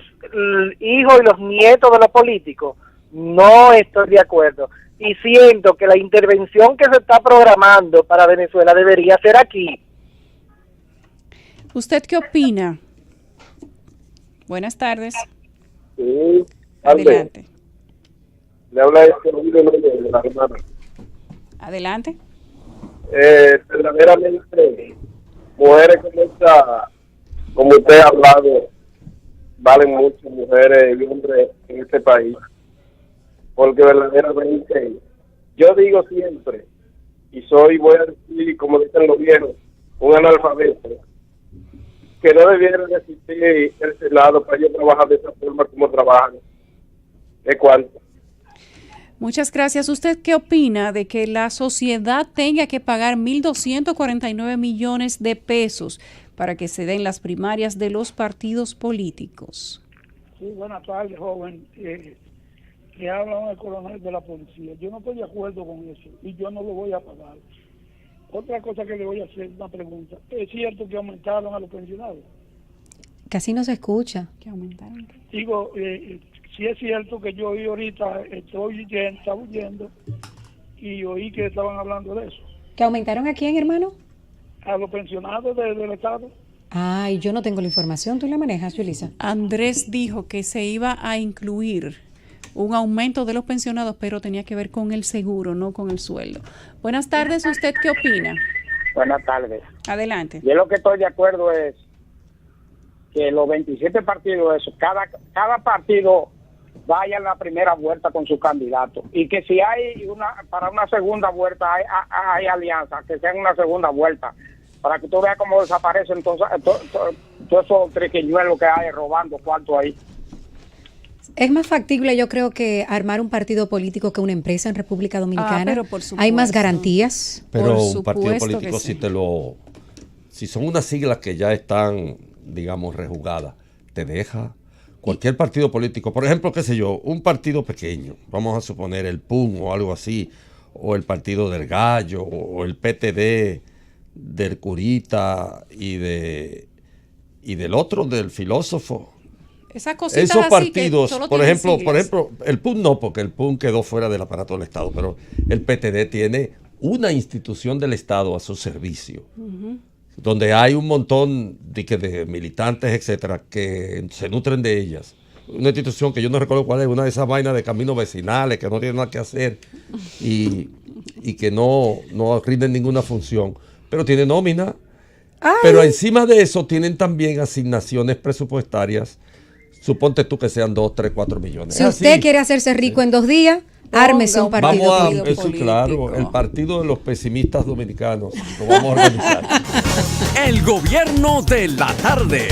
hijos y los nietos de los políticos. No estoy de acuerdo. Y siento que la intervención que se está programando para Venezuela debería ser aquí. ¿Usted qué opina? Buenas tardes. Sí, adelante. Le habla de la hermana. Adelante. Verdaderamente, mujeres como esta, como usted ha hablado, valen mucho mujeres y hombres en este país. Porque verdaderamente, yo digo siempre, y voy a decir, como dicen los viejos, un analfabeto, que no debiera de existir ese lado para ellos trabajar de esa forma como trabajan. ¿De cuánto? Muchas gracias. ¿Usted qué opina de que la sociedad tenga que pagar 1.249 millones de pesos para que se den las primarias de los partidos políticos? Sí, buenas tardes, joven. Le habla el coronel de la policía. Yo no estoy de acuerdo con eso y yo no lo voy a pagar. Otra cosa que le voy a hacer, una pregunta. ¿Es cierto que aumentaron a los pensionados? Casi no se escucha. ¿Que aumentaron? Digo, si es cierto que yo oí ahorita, estaba oyendo y oí que estaban hablando de eso. ¿Que aumentaron a quién, hermano? A los pensionados del Estado. Ay, yo no tengo la información. ¿Tú la manejas, Yulisa? Andrés dijo que se iba a incluir un aumento de los pensionados, pero tenía que ver con el seguro, no con el sueldo. Buenas tardes, ¿usted qué opina? Buenas tardes. Adelante. Yo lo que estoy de acuerdo es que los 27 partidos, cada partido vaya a la primera vuelta con su candidato, y que si hay para una segunda vuelta hay alianzas, que sean una segunda vuelta, para que tú veas cómo desaparecen entonces todos esos triquiñuelos que hay robando cuarto ahí. Es más factible, yo creo, que armar un partido político que una empresa en República Dominicana. Pero por supuesto. Hay más garantías. Pero un partido político, si son unas siglas que ya están, digamos, rejugadas, te deja. Cualquier partido político, por ejemplo, qué sé yo, un partido pequeño, vamos a suponer el PUN o algo así, o el Partido del Gallo, o el PTD del Curita y del otro, del filósofo. Esas cositas Esos así partidos, que por ejemplo, el PUN no, porque el PUN quedó fuera del aparato del Estado, pero el PTD tiene una institución del Estado a su servicio, donde hay un montón de militantes, etcétera, que se nutren de ellas. Una institución que yo no recuerdo cuál es, una de esas vainas de caminos vecinales que no tienen nada que hacer y que no rinden ninguna función, pero tiene nómina. ¡Ay! Pero encima de eso tienen también asignaciones presupuestarias. Suponte tú que sean 2, 3, 4 millones. Si usted quiere hacerse rico en 2 días, Ármese un partido Vamos a, político. eso claro, el partido de los pesimistas dominicanos. Lo vamos a organizar. El gobierno de la tarde.